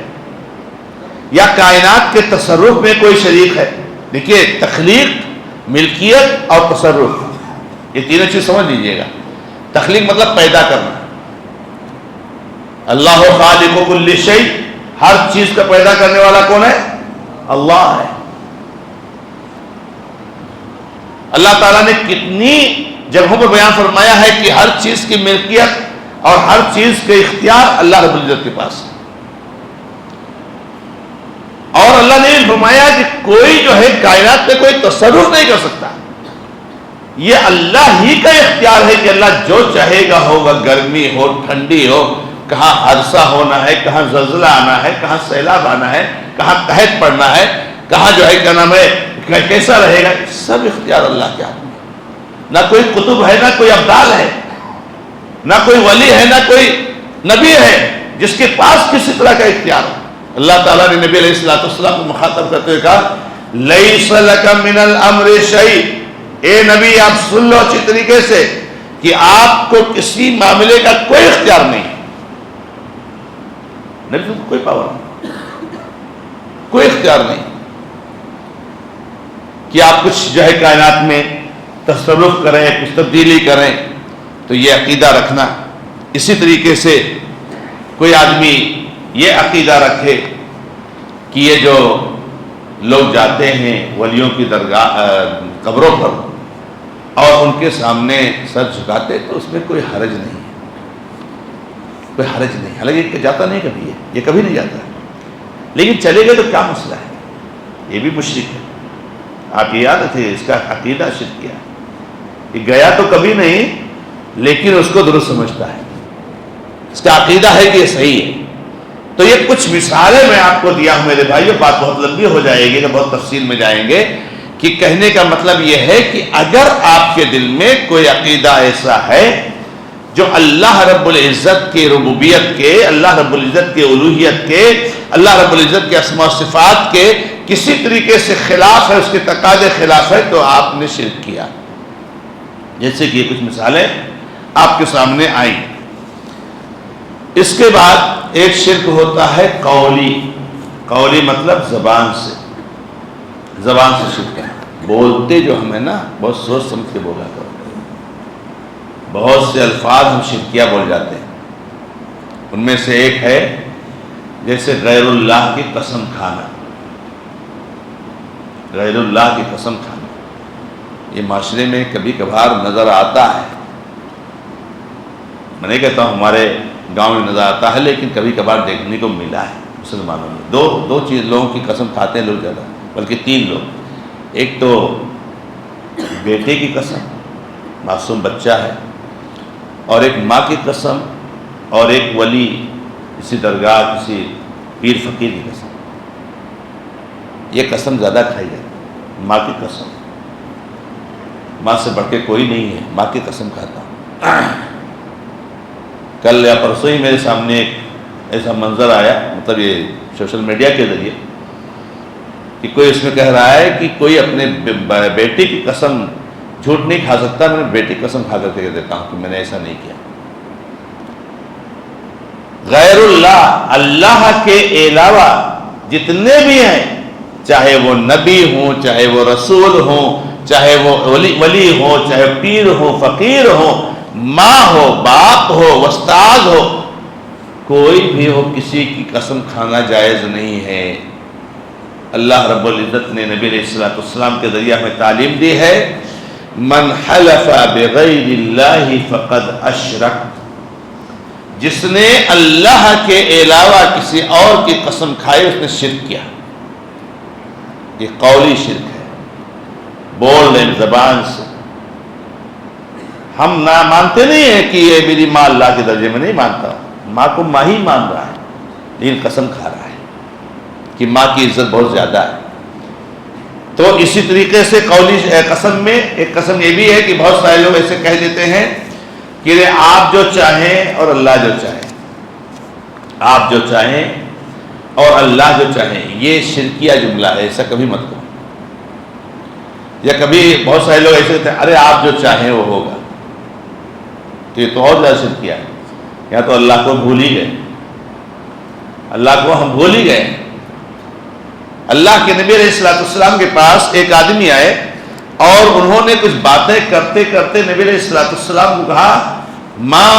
یا کائنات کے تصرف میں کوئی شریک ہے۔ دیکھیے، تخلیق، ملکیت اور تصرف، یہ تینوں چیز سمجھ لیجئے گا۔ تخلیق مطلب پیدا کرنا، اللہ خالق کل شیء، ہر چیز کا پیدا کرنے والا کون ہے؟ اللہ ہے۔ اللہ تعالیٰ نے کتنی جگہوں پر بیان فرمایا ہے کہ ہر چیز کی ملکیت اور ہر چیز کے اختیار اللہ رب العزت کے پاس ہے۔ اور اللہ نے فرمایا کہ کوئی جو ہے کائنات میں کوئی تصرف نہیں کر سکتا، یہ اللہ ہی کا اختیار ہے کہ اللہ جو چاہے گا ہوگا، گرمی ہو، ٹھنڈی ہو، کہاں حادثہ ہونا ہے، کہاں زلزلہ آنا ہے، کہاں سیلاب آنا ہے، کہاں قحط پڑنا ہے، کہاں جو ہے کیا نام ہے کیسا رہے گا، سب اختیار اللہ کے ہاتھ میں۔ نہ کوئی قطب ہے، نہ کوئی ابدال ہے، نہ کوئی ولی ہے، نہ کوئی نبی ہے جس کے پاس کسی طرح کا اختیار ہو۔ اللہ تعالیٰ نے نبی علیہ السلام کو مخاطب کرتے ہوئے کہا لیس لک من الامر شیء، اے نبی آپ سن لو اچھی طریقے سے کہ آپ کو کسی معاملے کا کوئی اختیار نہیں، نبی کو کوئی پاور نہیں، کوئی اختیار نہیں کہ آپ کچھ جو ہے کائنات میں تصرف کریں، کچھ تبدیلی کریں۔ تو یہ عقیدہ رکھنا، اسی طریقے سے کوئی آدمی یہ عقیدہ رکھے کہ یہ جو لوگ جاتے ہیں ولیوں کی درگاہ قبروں پر اور ان کے سامنے سر جھکاتے، تو اس میں کوئی حرج نہیں، کوئی حرج نہیں۔ حالانکہ جاتا نہیں کبھی، یہ کبھی نہیں جاتا، لیکن چلے گئے تو کیا مسئلہ ہے؟ یہ بھی مشرک ہے۔ آپ یہ یاد رکھیے، اس کا عقیدہ شرک کیا، یہ گیا تو کبھی نہیں لیکن اس کو درست سمجھتا ہے، اس کا عقیدہ ہے کہ یہ صحیح ہے۔ تو یہ کچھ مثالیں میں آپ کو دیا ہوں میرے بھائیو، بات بہت لمبی ہو جائے گی، بہت تفصیل میں جائیں گے، کہ کہنے کا مطلب یہ ہے کہ اگر آپ کے دل میں کوئی عقیدہ ایسا ہے جو اللہ رب العزت کے ربوبیت کے، اللہ رب العزت کے الوہیت کے، اللہ رب العزت کے اسماء و صفات کے کسی طریقے سے خلاف ہے، اس کے تقاضے خلاف ہے، تو آپ نے شرک کیا۔ جیسے کہ یہ کچھ مثالیں آپ کے سامنے آئیں۔ اس کے بعد ایک شرک ہوتا ہے قولی۔ قولی مطلب زبان سے شرک ہے۔ بولتے جو ہمیں نا بہت سوچ سمجھ کے بولا کرو، بہت سے الفاظ ہم شرکیہ بول جاتے ہیں۔ ان میں سے ایک ہے جیسے غیر اللہ کی قسم کھانا۔ غیر اللہ کی قسم کھانا یہ معاشرے میں کبھی کبھار نظر آتا ہے، میں نہیں کہتا ہوں ہمارے گاؤں میں نظر آتا ہے، لیکن کبھی کبھار دیکھنے کو ملا ہے مسلمانوں میں۔ دو چیز لوگوں کی قسم کھاتے ہیں لوگ زیادہ، بلکہ 3 لوگ۔ ایک تو بیٹے کی قسم، معصوم بچہ ہے، اور ایک ماں کی قسم، اور ایک ولی، کسی درگاہ کسی پیر فقیر کی قسم۔ یہ قسم زیادہ کھائی جاتی ہے، ماں کی قسم۔ ماں سے بڑھ کے کوئی نہیں ہے، ماں کی قسم کھاتا ہوں۔ کل یا پرسوں ہی میرے سامنے ایک ایسا منظر آیا، مطلب یہ سوشل میڈیا کے ذریعے، کہ کوئی اس میں کہہ رہا ہے کہ کوئی اپنے بیٹے کی قسم جھوٹ نہیں کھا سکتا، میں نے بیٹی کی قسم کھا کر کے دیتا ہوں کہ میں نے ایسا نہیں کیا۔ غیر اللہ، اللہ کے علاوہ جتنے بھی ہیں، چاہے وہ نبی ہوں، چاہے وہ رسول ہوں، چاہے وہ ولی ہو، چاہے پیر ہو، فقیر ہو، ماں ہو، باپ ہو، استاد ہو، کوئی بھی ہو، کسی کی قسم کھانا جائز نہیں ہے۔ اللہ رب العزت نے نبی علیہ السلام کے ذریعہ ہمیں تعلیم دی ہے، من حلف بغیر اللہ فقد اشرک، جس نے اللہ کے علاوہ کسی اور کی قسم کھائی اس نے شرک کیا۔ یہ قولی شرک ہے، بول رہے زبان سے۔ ہم نہ مانتے نہیں ہیں کہ یہ میری ماں اللہ کے درجے میں نہیں مانتا، ماں کو ماں ہی مان رہا ہے، لیکن قسم کھا رہا ہے کہ ماں کی عزت بہت زیادہ ہے۔ تو اسی طریقے سے قولی قسم میں ایک قسم یہ بھی ہے کہ بہت سارے لوگ ایسے کہہ دیتے ہیں کہ آپ جو چاہیں اور اللہ جو چاہے، آپ جو چاہیں اور اللہ جو چاہیں، یہ شرکیہ جملہ ہے، ایسا کبھی مت کرو۔ یا کبھی بہت سارے لوگ ایسے کہتے ہیں ارے آپ جو چاہیں وہ ہوگا، تو یہ تو اور زیادہ شرکیہ ہے۔ یا تو اللہ کو بھول ہی گئے، اللہ کو ہم بھول ہی گئے۔ اللہ کے نبی علیہ السلام کے پاس ایک آدمی آئے اور انہوں نے کچھ باتیں کرتے کرتے نبی علیہ السلام کو کہا ما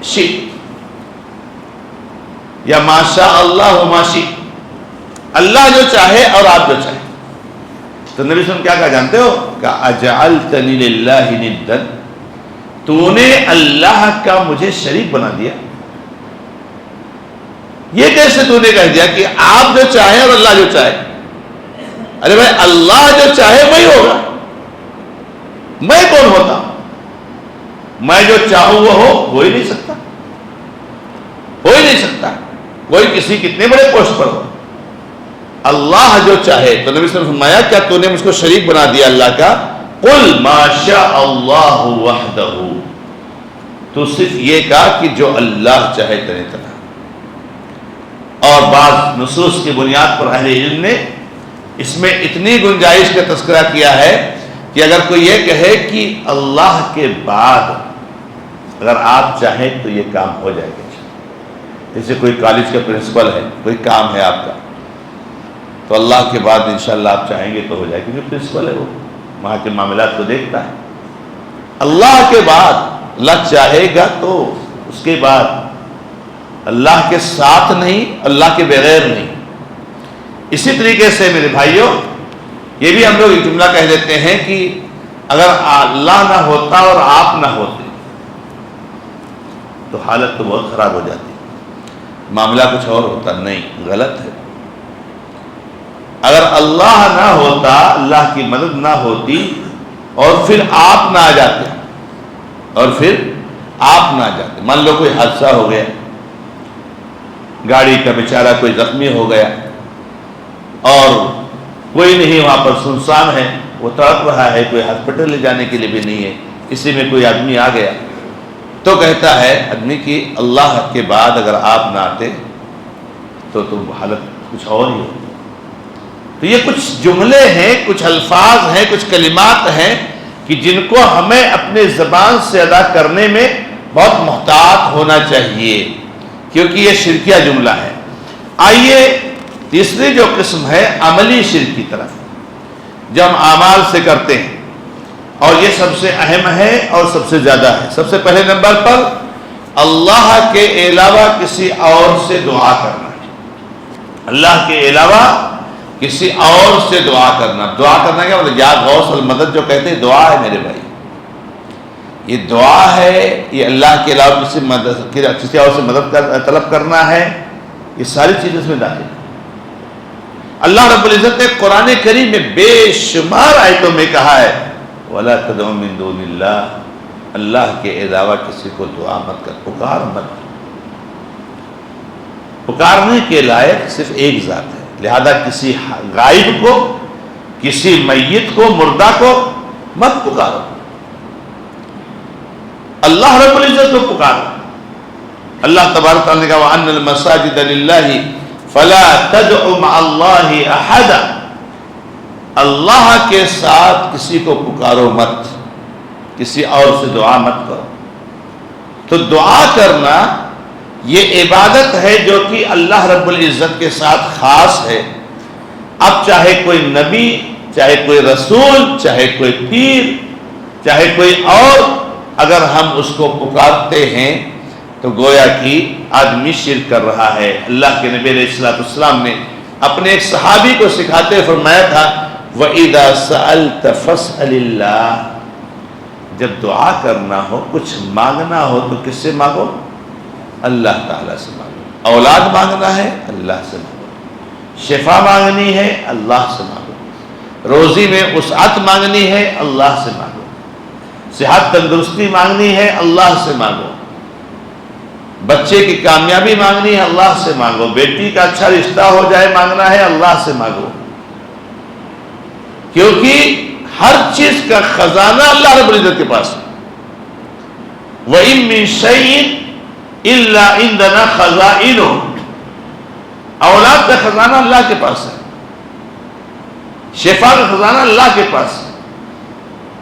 شئت یا ما شاء اللہ ما شئت، اللہ جو چاہے اور آپ جو چاہیں۔ تو نبی صلی اللہ علیہ وسلم کیا کہا جانتے ہو؟ کہ اجعلتنی للہ ندا، تو نے اللہ کا مجھے شریک بنا دیا۔ یہ کیسے تو نے کہہ دیا کہ آپ جو چاہیں اور اللہ جو چاہے؟ ارے بھائی اللہ جو چاہے وہی ہوگا، میں کون ہوتا؟ میں جو چاہوں وہ ہو ہی نہیں سکتا، ہو ہی نہیں سکتا، کوئی کسی کتنے بڑے پوسٹ پر ہو۔ اللہ جو چاہے، تو نبی صلی اللہ علیہ وسلم نے فرمایا کیا تو نے مجھ کو شریک بنا دیا اللہ کا؟ قل ما شاء اللہ وحدہ، تو صرف یہ کہا کہ جو اللہ چاہے تنے تنہا۔ اور بعض نصوص کی بنیاد پر اہل علم نے اس میں اتنی گنجائش کا تذکرہ کیا ہے کہ اگر کوئی یہ کہے کہ اللہ کے بعد اگر آپ چاہیں تو یہ کام ہو جائے گا، جیسے کوئی کالج کا پرنسپل ہے، کوئی کام ہے آپ کا، تو اللہ کے بعد انشاءاللہ آپ چاہیں گے تو ہو جائے گا، کیونکہ پرنسپل ہے، وہ وہاں کے معاملات کو دیکھتا ہے۔ اللہ کے بعد اللہ چاہے گا تو اس کے بعد اللہ کے ساتھ نہیں، اللہ کے بغیر نہیں۔ اسی طریقے سے میرے بھائیوں یہ بھی ہم لوگ ایک جملہ کہہ دیتے ہیں کہ اگر اللہ نہ ہوتا اور آپ نہ ہوتے تو حالت تو بہت خراب ہو جاتی، معاملہ کچھ اور ہوتا۔ نہیں، غلط ہے۔ اگر اللہ نہ ہوتا، اللہ کی مدد نہ ہوتی، اور پھر آپ نہ آ جاتے، اور پھر آپ نہ آ جاتے، مان لو کوئی حادثہ ہو گیا، گاڑی کا بیچارہ کوئی زخمی ہو گیا اور کوئی نہیں وہاں پر، سنسان ہے، وہ تڑپ رہا ہے، کوئی ہاسپٹل لے جانے کے لیے بھی نہیں ہے، اسی میں کوئی آدمی آ گیا تو کہتا ہے آدمی کہ اللہ کے بعد اگر آپ نہ آتے تو حالت کچھ اور ہی ہوتی۔ تو یہ کچھ جملے ہیں، کچھ الفاظ ہیں، کچھ کلمات ہیں کہ جن کو ہمیں اپنے زبان سے ادا کرنے میں بہت محتاط ہونا چاہیے، کیونکہ یہ شرکیہ جملہ ہے۔ آئیے تیسری جو قسم ہے عملی شرک کی طرف، جو ہم اعمال سے کرتے ہیں، اور یہ سب سے اہم ہے اور سب سے زیادہ ہے۔ سب سے پہلے نمبر پر اللہ کے علاوہ کسی اور سے دعا کرنا ہے۔ اللہ کے علاوہ کسی اور سے دعا کرنا۔ دعا کرنا کیا مطلب؟ یا غوث المدد جو کہتے ہیں دعا ہے میرے بھائی، یہ دعا ہے، یہ اللہ کے علاوہ کسی اور سے مدد طلب کرنا ہے، یہ ساری چیزیں اس میں داخل ہیں۔ اللہ رب العزت نے قرآن کریم میں بے شمار آیتوں میں کہا ہے وَلَا تَدْعُ مِن دُونِ اللَّهِ، اللہ کے علاوہ کسی کو دعا مت کر، پکار مت کر۔ پکارنے کے لائق صرف ایک ذات ہے، لہذا کسی غائب کو، کسی میت کو، مردہ کو مت پکارو، اللہ رب العزت کو پکارو۔ اللہ تبارک تعالیٰ نے کہا وَأَنَّ الْمَسَاجِدَ لِلَّهِ فَلَا تَدْعُ مَعَ اللَّهِ أَحَدًا، اللہ کے ساتھ کسی کو پکارو مت، کسی اور سے دعا مت کرو۔ تو دعا کرنا یہ عبادت ہے جو کہ اللہ رب العزت کے ساتھ خاص ہے۔ اب چاہے کوئی نبی، چاہے کوئی رسول، چاہے کوئی پیر، چاہے کوئی اور، اگر ہم اس کو پکارتے ہیں تو گویا کہ آدمی شرک کر رہا ہے۔ اللہ کے نبی علیہ السلام نے اپنے ایک صحابی کو سکھاتے فرمایا تھا وَإِذَا سَأَلْتَ فَاسْأَلِ اللَّهِ، جب دعا کرنا ہو، کچھ مانگنا ہو تو کس سے مانگو؟ اللہ تعالیٰ سے مانگو۔ اولاد مانگنا ہے اللہ سے مانگو، شفا مانگنی ہے اللہ سے مانگو، روزی میں وسعت مانگنی ہے اللہ سے مانگو، صحت تندرستی مانگنی ہے اللہ سے مانگو، بچے کی کامیابی مانگنی ہے اللہ سے مانگو، بیٹی کا اچھا رشتہ ہو جائے مانگنا ہے اللہ سے مانگو، کیونکہ ہر چیز کا خزانہ اللہ رب العزت کے پاس ہے۔ وَإِن مِّن شَيْءٍ إِلَّا عِندَنَا خَزَائِنُهُ، اولاد کا خزانہ اللہ کے پاس ہے، شفا کا خزانہ اللہ کے پاس ہے،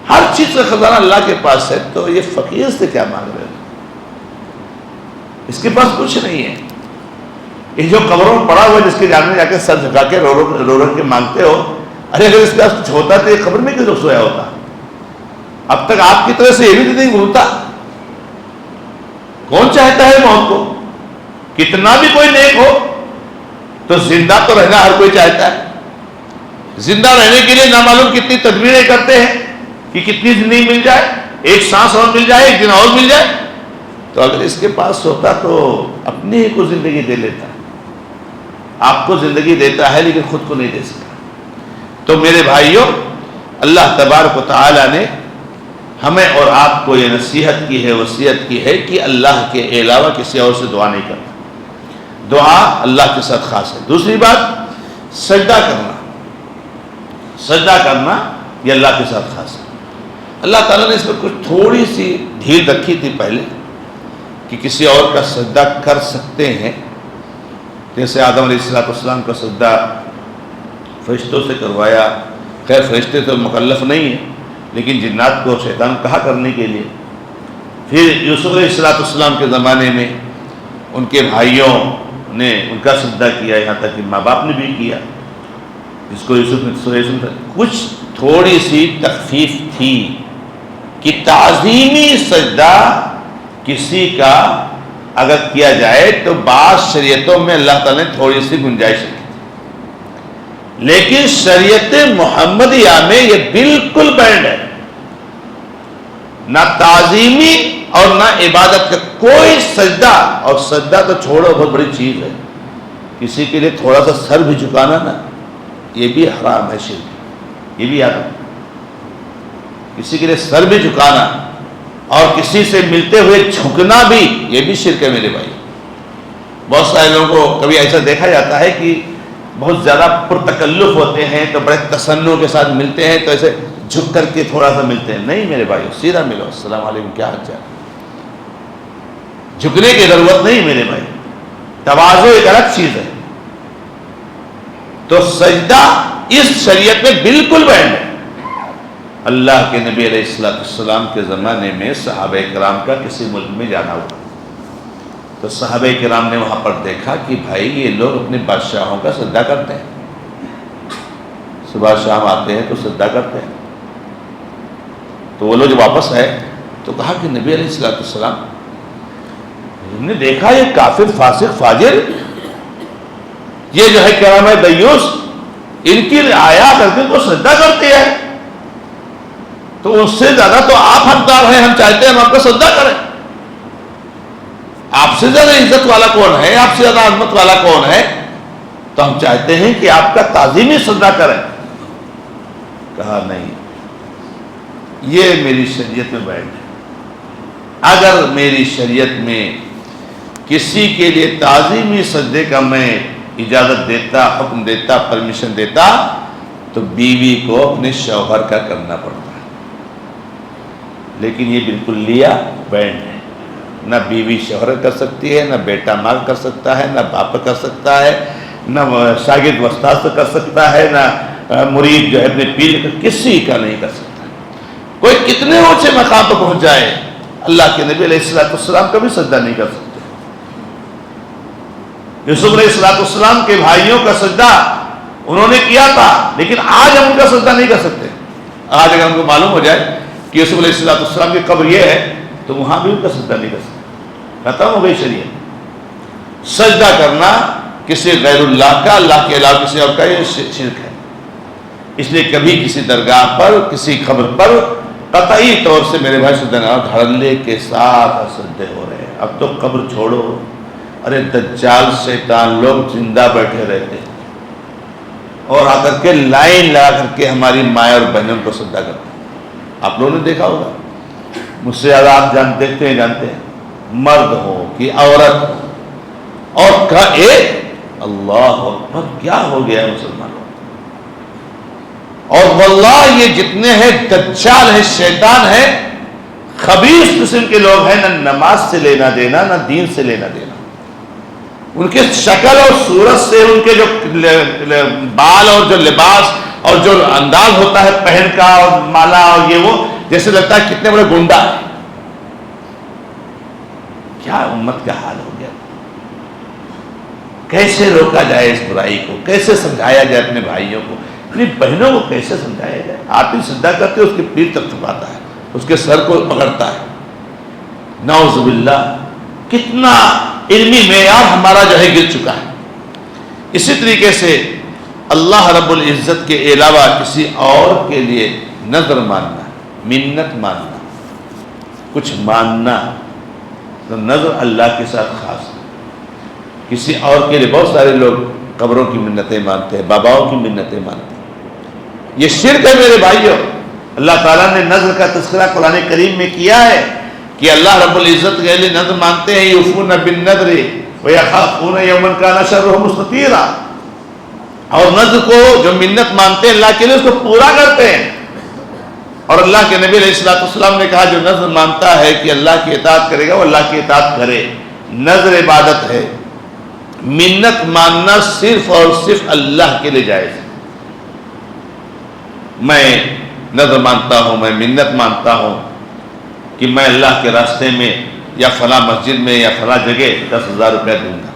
ہر چیز کا خزانہ اللہ کے پاس ہے۔ تو یہ فقیر سے کیا مانگ رہے ہیں؟ اس کے پاس کچھ نہیں ہے۔ یہ جو قبروں میں پڑا ہوا جس کے جانے جا کے سر جھکا کے رو رو کے مانگتے ہو، ارے اگر اس کے پاس کچھ ہوتا تو یہ قبر میں کیوں سویا ہوتا؟ اب تک آپ کی طرح سے یہ بھی نہیں بھولتا۔ کون چاہتا ہے موت کو؟ کتنا بھی کوئی نیک ہو تو زندہ تو رہنا ہر کوئی چاہتا ہے۔ زندہ رہنے کے لیے نامعلوم کتنی تدبیریں کرتے ہیں کہ کتنی زندگی مل جائے، ایک سانس اور مل جائے، ایک دن اور مل جائے۔ تو اگر اس کے پاس ہوتا تو اپنے ہی کو زندگی دے لیتا، آپ کو زندگی دیتا ہے لیکن خود کو نہیں دے سکتا۔ تو میرے بھائیوں، اللہ تبارک و تعالیٰ نے ہمیں اور آپ کو یہ نصیحت کی ہے، وصیت کی ہے کہ اللہ کے علاوہ کسی اور سے دعا نہیں کرنا، دعا اللہ کے ساتھ خاص ہے۔ دوسری بات سجدہ کرنا، سجدہ کرنا یہ اللہ کے ساتھ خاص ہے۔ اللہ تعالیٰ نے اس میں کچھ تھوڑی سی ڈھیل رکھی تھی پہلے کہ کسی اور کا سجدہ کر سکتے ہیں، جیسے آدم علیہ السلام کا سجدہ فرشتوں سے کروایا۔ خیر فرشتے تو مکلف نہیں ہیں لیکن جنات کو شیطان کہا کرنے کے لیے۔ پھر یوسف علیہ السلام کے زمانے میں ان کے بھائیوں نے ان کا سجدہ کیا، یہاں تک کہ ماں باپ نے بھی کیا، جس کو یوسف نے کچھ تھوڑی سی تخفیف تھی کہ تعظیمی سجدہ کسی کا اگر کیا جائے تو بعض شریعتوں میں اللہ تعالیٰ نے تھوڑی سی گنجائش رکھی تھی، لیکن شریعت محمدیہ میں یہ بالکل بینڈ ہے، نہ تعظیمی اور نہ عبادت کا کوئی سجدہ، اور سجدہ تو چھوڑو بہت بڑی چیز ہے، کسی کے لیے تھوڑا سا سر بھی جھکانا نا یہ بھی حرام ہے، شرک، یہ بھی یاد رکھو۔ کسی کے لیے سر بھی جھکانا اور کسی سے ملتے ہوئے جھکنا بھی یہ بھی شرک ہے میرے بھائی۔ بہت سارے لوگوں کو کبھی ایسا دیکھا جاتا ہے کہ بہت زیادہ پرتکلف ہوتے ہیں تو بڑے تسنع کے ساتھ ملتے ہیں تو ایسے جھک کر کے تھوڑا سا ملتے ہیں، نہیں میرے بھائی، سیدھا ملو، السلام علیکم، کیا حال چال، جھکنے کی ضرورت نہیں میرے بھائی، تواضع ایک الگ چیز ہے۔ تو سجدہ اس شریعت میں بالکل بین ہے۔ اللہ کے نبی علیہ السلام کے زمانے میں صحابہ کرام کا کسی ملک میں جانا ہوا، تو صحابہ کرام نے وہاں پر دیکھا کہ بھائی یہ لوگ اپنے بادشاہوں کا سجدہ کرتے ہیں، صبح شام آتے ہیں تو سجدہ کرتے ہیں۔ تو وہ لوگ جو واپس آئے تو کہا کہ نبی علیہ السلام ہم نے دیکھا یہ کافر فاسق فاجر، یہ جو ہے کرام دیوس، ان کی رعایا کر کے کو سجدہ کرتی ہے، تو اس سے زیادہ تو آپ حقدار ہیں، ہم چاہتے ہیں ہم آپ کا سجدہ کریں۔ آپ سے زیادہ عزت والا کون ہے، آپ سے زیادہ عظمت والا کون ہے، تو ہم چاہتے ہیں کہ آپ کا تعظیمی سجدہ کریں۔ کہا نہیں، یہ میری شریعت میں بیان ہے۔ اگر میری شریعت میں کسی کے لیے تعظیمی سجدے کا میں اجازت دیتا، حکم دیتا، پرمیشن دیتا، تو بیوی کو اپنے شوہر کا کرنا پڑتا ہے، لیکن یہ بالکل لیا بینڈ ہے۔ نہ بیوی شوہر کر سکتی ہے، نہ بیٹا ماں کر سکتا ہے، نہ باپ کر سکتا ہے، نہ شاگرد استاد کر سکتا ہے، نہ مرید جو ہے اپنے پیر کا، کسی کا نہیں کر سکتا۔ کوئی کتنے اونچے مقام پر پہنچ جائے، اللہ کے نبی علیہ السلام کا بھی سجدہ نہیں کر سکتے۔ یوسف علیہ السلام کے بھائیوں کا سجدہ انہوں نے کیا تھا، لیکن آج ہم ان کا سجدہ نہیں کر سکتے۔ آج اگر ہم کو معلوم ہو جائے کہ یوسف علیہ السلام کی قبر یہ ہے تو وہاں بھی ان کا سجدہ نہیں کر سکتے، ختم ہو گئی شریعت۔ سجدہ کرنا کسی غیر اللہ کا، اللہ کے علاوہ کسی اور کا، یہ شرک ہے۔ اس لیے کبھی کسی درگاہ پر، کسی قبر پر قطعی طور سے میرے بھائی سجدہ نہ، دھڑلے کے ساتھ سجدے ہو رہے ہیں۔ اب تو قبر چھوڑو، ارے دجال شیطان لوگ زندہ بیٹھے رہتے ہیں اور آ کر کے لائن لگا کر کے ہماری مائیں اور بہنوں کو سجدہ کرتے ہیں۔ آپ لوگوں نے دیکھا ہوگا، مجھ سے زیادہ آپ جانتے ہیں، مرد ہو کہ عورت ہو، اور کہا اللہ اکبر، کیا ہو گیا ہے مسلمانوں۔ اور واللہ یہ جتنے ہیں دجال ہے، شیطان ہے، خبیث قسم کے لوگ ہیں، نہ نماز سے لینا دینا، نہ دین سے لینا دینا۔ ان کے شکل اور صورت سے، ان کے جو بال اور جو لباس اور جو انداز ہوتا ہے پہن کا اور مالا اور یہ وہ، جیسے لگتا ہے کتنے بڑے گنڈا ہے۔ کیا امت کا حال ہو گیا۔ کیسے روکا جائے اس برائی کو، کیسے سمجھایا جائے اپنے بھائیوں کو، اپنی بہنوں کو کیسے سمجھایا جائے۔ آپ ہی سجدہ کرتے اس کے پیٹھ تک چھپاتا ہے، اس کے سر کو پکڑتا ہے، نعوذ باللہ۔ کتنا علمی معیار ہمارا جو ہے گر چکا ہے۔ اسی طریقے سے اللہ رب العزت کے علاوہ کسی اور کے لیے نظر ماننا، منت ماننا، کچھ ماننا، تو نظر اللہ کے ساتھ خاص ہے۔ کسی اور کے لیے بہت سارے لوگ قبروں کی منتیں مانتے ہیں، باباؤں کی منتیں مانتے ہیں، یہ شرک ہے میرے بھائیوں۔ اللہ تعالیٰ نے نظر کا تذکرہ قرآن کریم میں کیا ہے کہ اللہ رب العزت کے لیے نظر مانتے ہیں، یوفون بالنذر ویخافون یوما کان شرہ مستطیرا، اور نظر کو جو منت مانتے ہیں اللہ کے لیے اس کو پورا کرتے ہیں۔ اور اللہ کے نبی علیہ السلام نے کہا جو نظر مانتا ہے کہ اللہ کی اطاعت کرے گا وہ اللہ کی اطاعت کرے۔ نظر عبادت ہے، منت ماننا صرف اور صرف اللہ کے لیے جائز ہے۔ میں نظر مانتا ہوں، میں منت مانتا ہوں کہ میں اللہ کے راستے میں یا فلاں مسجد میں یا فلاں جگہ 10,000 روپیہ دوں گا،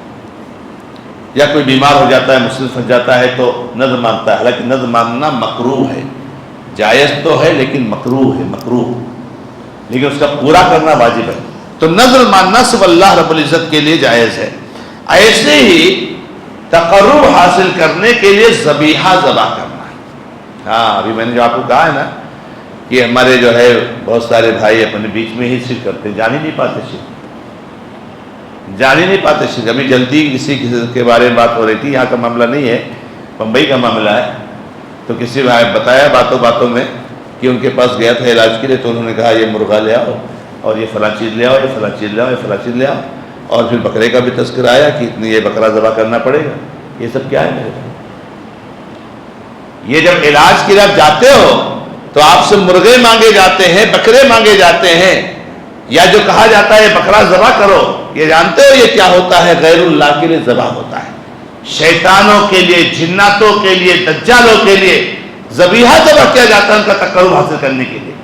یا کوئی بیمار ہو جاتا ہے، مسلم پھنس جاتا ہے تو نظر مانتا ہے۔ حالانکہ نظر ماننا مکروہ ہے، جائز تو ہے لیکن مکروہ ہے، مکروہ، لیکن اس کا پورا کرنا واجب ہے۔ تو نظر ماننا صرف اللہ رب العزت کے لیے جائز ہے۔ ایسے ہی تقرب حاصل کرنے کے لیے ذبیحہ ذبح کرنا ہے۔ ہاں، ابھی میں نے جو آپ کو کہا ہے نا کہ ہمارے جو ہے بہت سارے بھائی اپنے بیچ میں ہی شرک کرتے، جان ہی نہیں پاتے شرک، جان ہی نہیں پاتے شرک۔ ابھی جلدی کسی کے بارے میں بات ہو رہی تھی، یہاں کا معاملہ نہیں ہے، بمبئی کا معاملہ ہے، تو کسی بھائی بتایا باتوں باتوں میں کہ ان کے پاس گیا تھا علاج کے لیے، تو انہوں نے کہا یہ مرغا لے آؤ اور یہ فلاں چیز لے آؤ، یہ فلاں چیز لے آؤ، یہ فلاں چیز لے آؤ، اور پھر بکرے کا بھی تذکرہ آیا کہ اتنی یہ بکرا ذبح کرنا پڑے گا۔ یہ سب کیا ہے میرے بھائی؟ یہ جب علاج کے لیے آپ جاتے ہو تو آپ سے مرغے مانگے جاتے ہیں، بکرے مانگے جاتے ہیں، یا جو کہا جاتا ہے بکرا ذبح کرو، یہ جانتے ہو یہ کیا ہوتا ہے؟ غیر اللہ کے لیے ذبح ہوتا ہے، شیطانوں کے لیے، جناتوں کے لیے، دجالوں کے لیے ذبیحہ ذبح کیا جاتا ہے ان کا تقرب حاصل کرنے کے لیے۔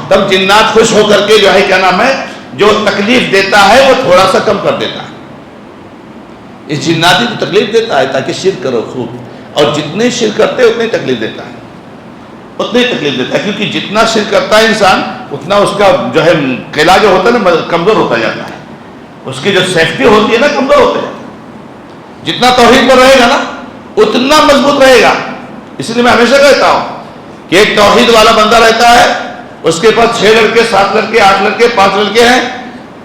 تب جنات خوش ہو کر کے جو ہے کیا نام ہے، جو تکلیف دیتا ہے وہ تھوڑا سا کم کر دیتا ہے۔ اس جناتی کو تکلیف دیتا ہے تاکہ شرک کرو خوب، اور جتنے شرک کرتے اتنے تکلیف دیتا ہے، اتنی تکلیف دیتا ہے، کیونکہ جتنا شرک کرتا ہے انسان اتنا اس کا جو ہے قلعہ جو ہوتا ہے نا کمزور ہوتا جاتا ہے، اس کی جو سیفٹی ہوتی ہے نا کمزور ہوتا جاتا ہے۔ جتنا توحید پر رہے گا نا اتنا مضبوط رہے گا۔ اس لیے میں ہمیشہ کہتا ہوں کہ ایک توحید والا بندہ رہتا ہے، اس کے پاس 6 لڑکے 7 لڑکے 8 لڑکے 5 لڑکے ہیں،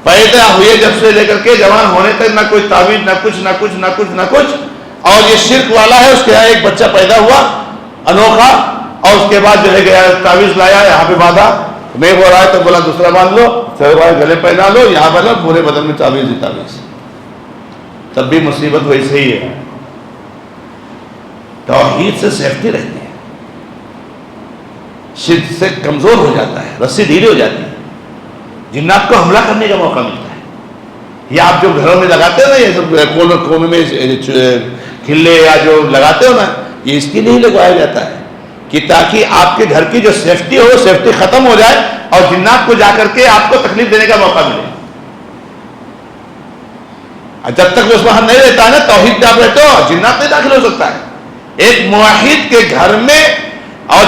پیدا ہوئے جب سے لے کر کے جوان ہونے تک نہ کوئی تعویذ نہ کچھ نہ کچھ نہ کچھ نہ کچھ، اور یہ شرک والا ہے، اس کے یہاں ایک بچہ پیدا ہوا انوکھا، اور اس کے بعد جو ہے گیا تعویذ لایا، یہاں پہ باندھا، نہیں ہو رہا ہے تو بولا دوسرا باندھ لو، پھر گلے پہنا لو، یہاں باندھو، پورے بدن میں تعویذ ہی تعویذ، تب بھی مصیبت ویسے ہی ہے۔ توحید سے سیفٹی رہتی ہے، شرک سے کمزور ہو جاتا ہے، رسی ڈھیلی ہو جاتی ہے، جنات کو حملہ کرنے کا موقع ملتا ہے۔ یہ آپ جو گھروں میں لگاتے ہو نا، یہ سب کونے میں کھلے یا جو لگاتے ہو نا، یہ اس کے لیے لگوایا جاتا ہے کہ تاکہ آپ کے گھر کی جو سیفٹی ہو وہ سیفٹی ختم ہو جائے اور جنات کو جا کر کے آپ کو تکلیف دینے کا موقع ملے۔ جب تک اس وہاں نہیں رہتا ہے نا، توحید پہ آپ رہتے ہو، جنات نہیں داخل ہو سکتا ہے۔ ایک موحد کے گھر میں اور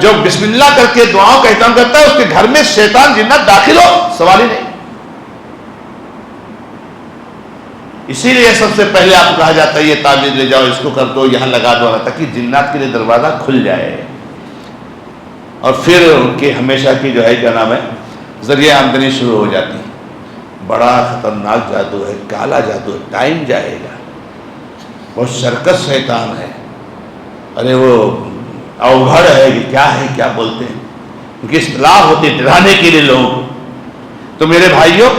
جو بسم اللہ کر کے دعاؤں کا اہتمام کرتا ہے، اس کے گھر میں شیطان جنات داخل ہو سوال ہی نہیں۔ اسی لیے سب سے پہلے آپ کو کہا جاتا ہے یہ تعویذ لے جاؤ، اس کو کر دو، یہاں لگا دو، تاکہ جنات کے لیے دروازہ کھل جائے، اور پھر ان کی ہمیشہ کی جو ہے کیا نام ہے ذریعہ آمدنی شروع ہو جاتی ہے۔ بڑا خطرناک جادو ہے، کالا جادو ہے، ٹائم جائے گا، وہ شرکت شیطان ہے، ارے وہ اوگھڑ ہے کہ کیا ہے کیا بولتے ہیں، کیونکہ اصطلاح ہوتی ہے ڈرانے کے لیے لوگوں کو۔ تو میرے بھائیوں،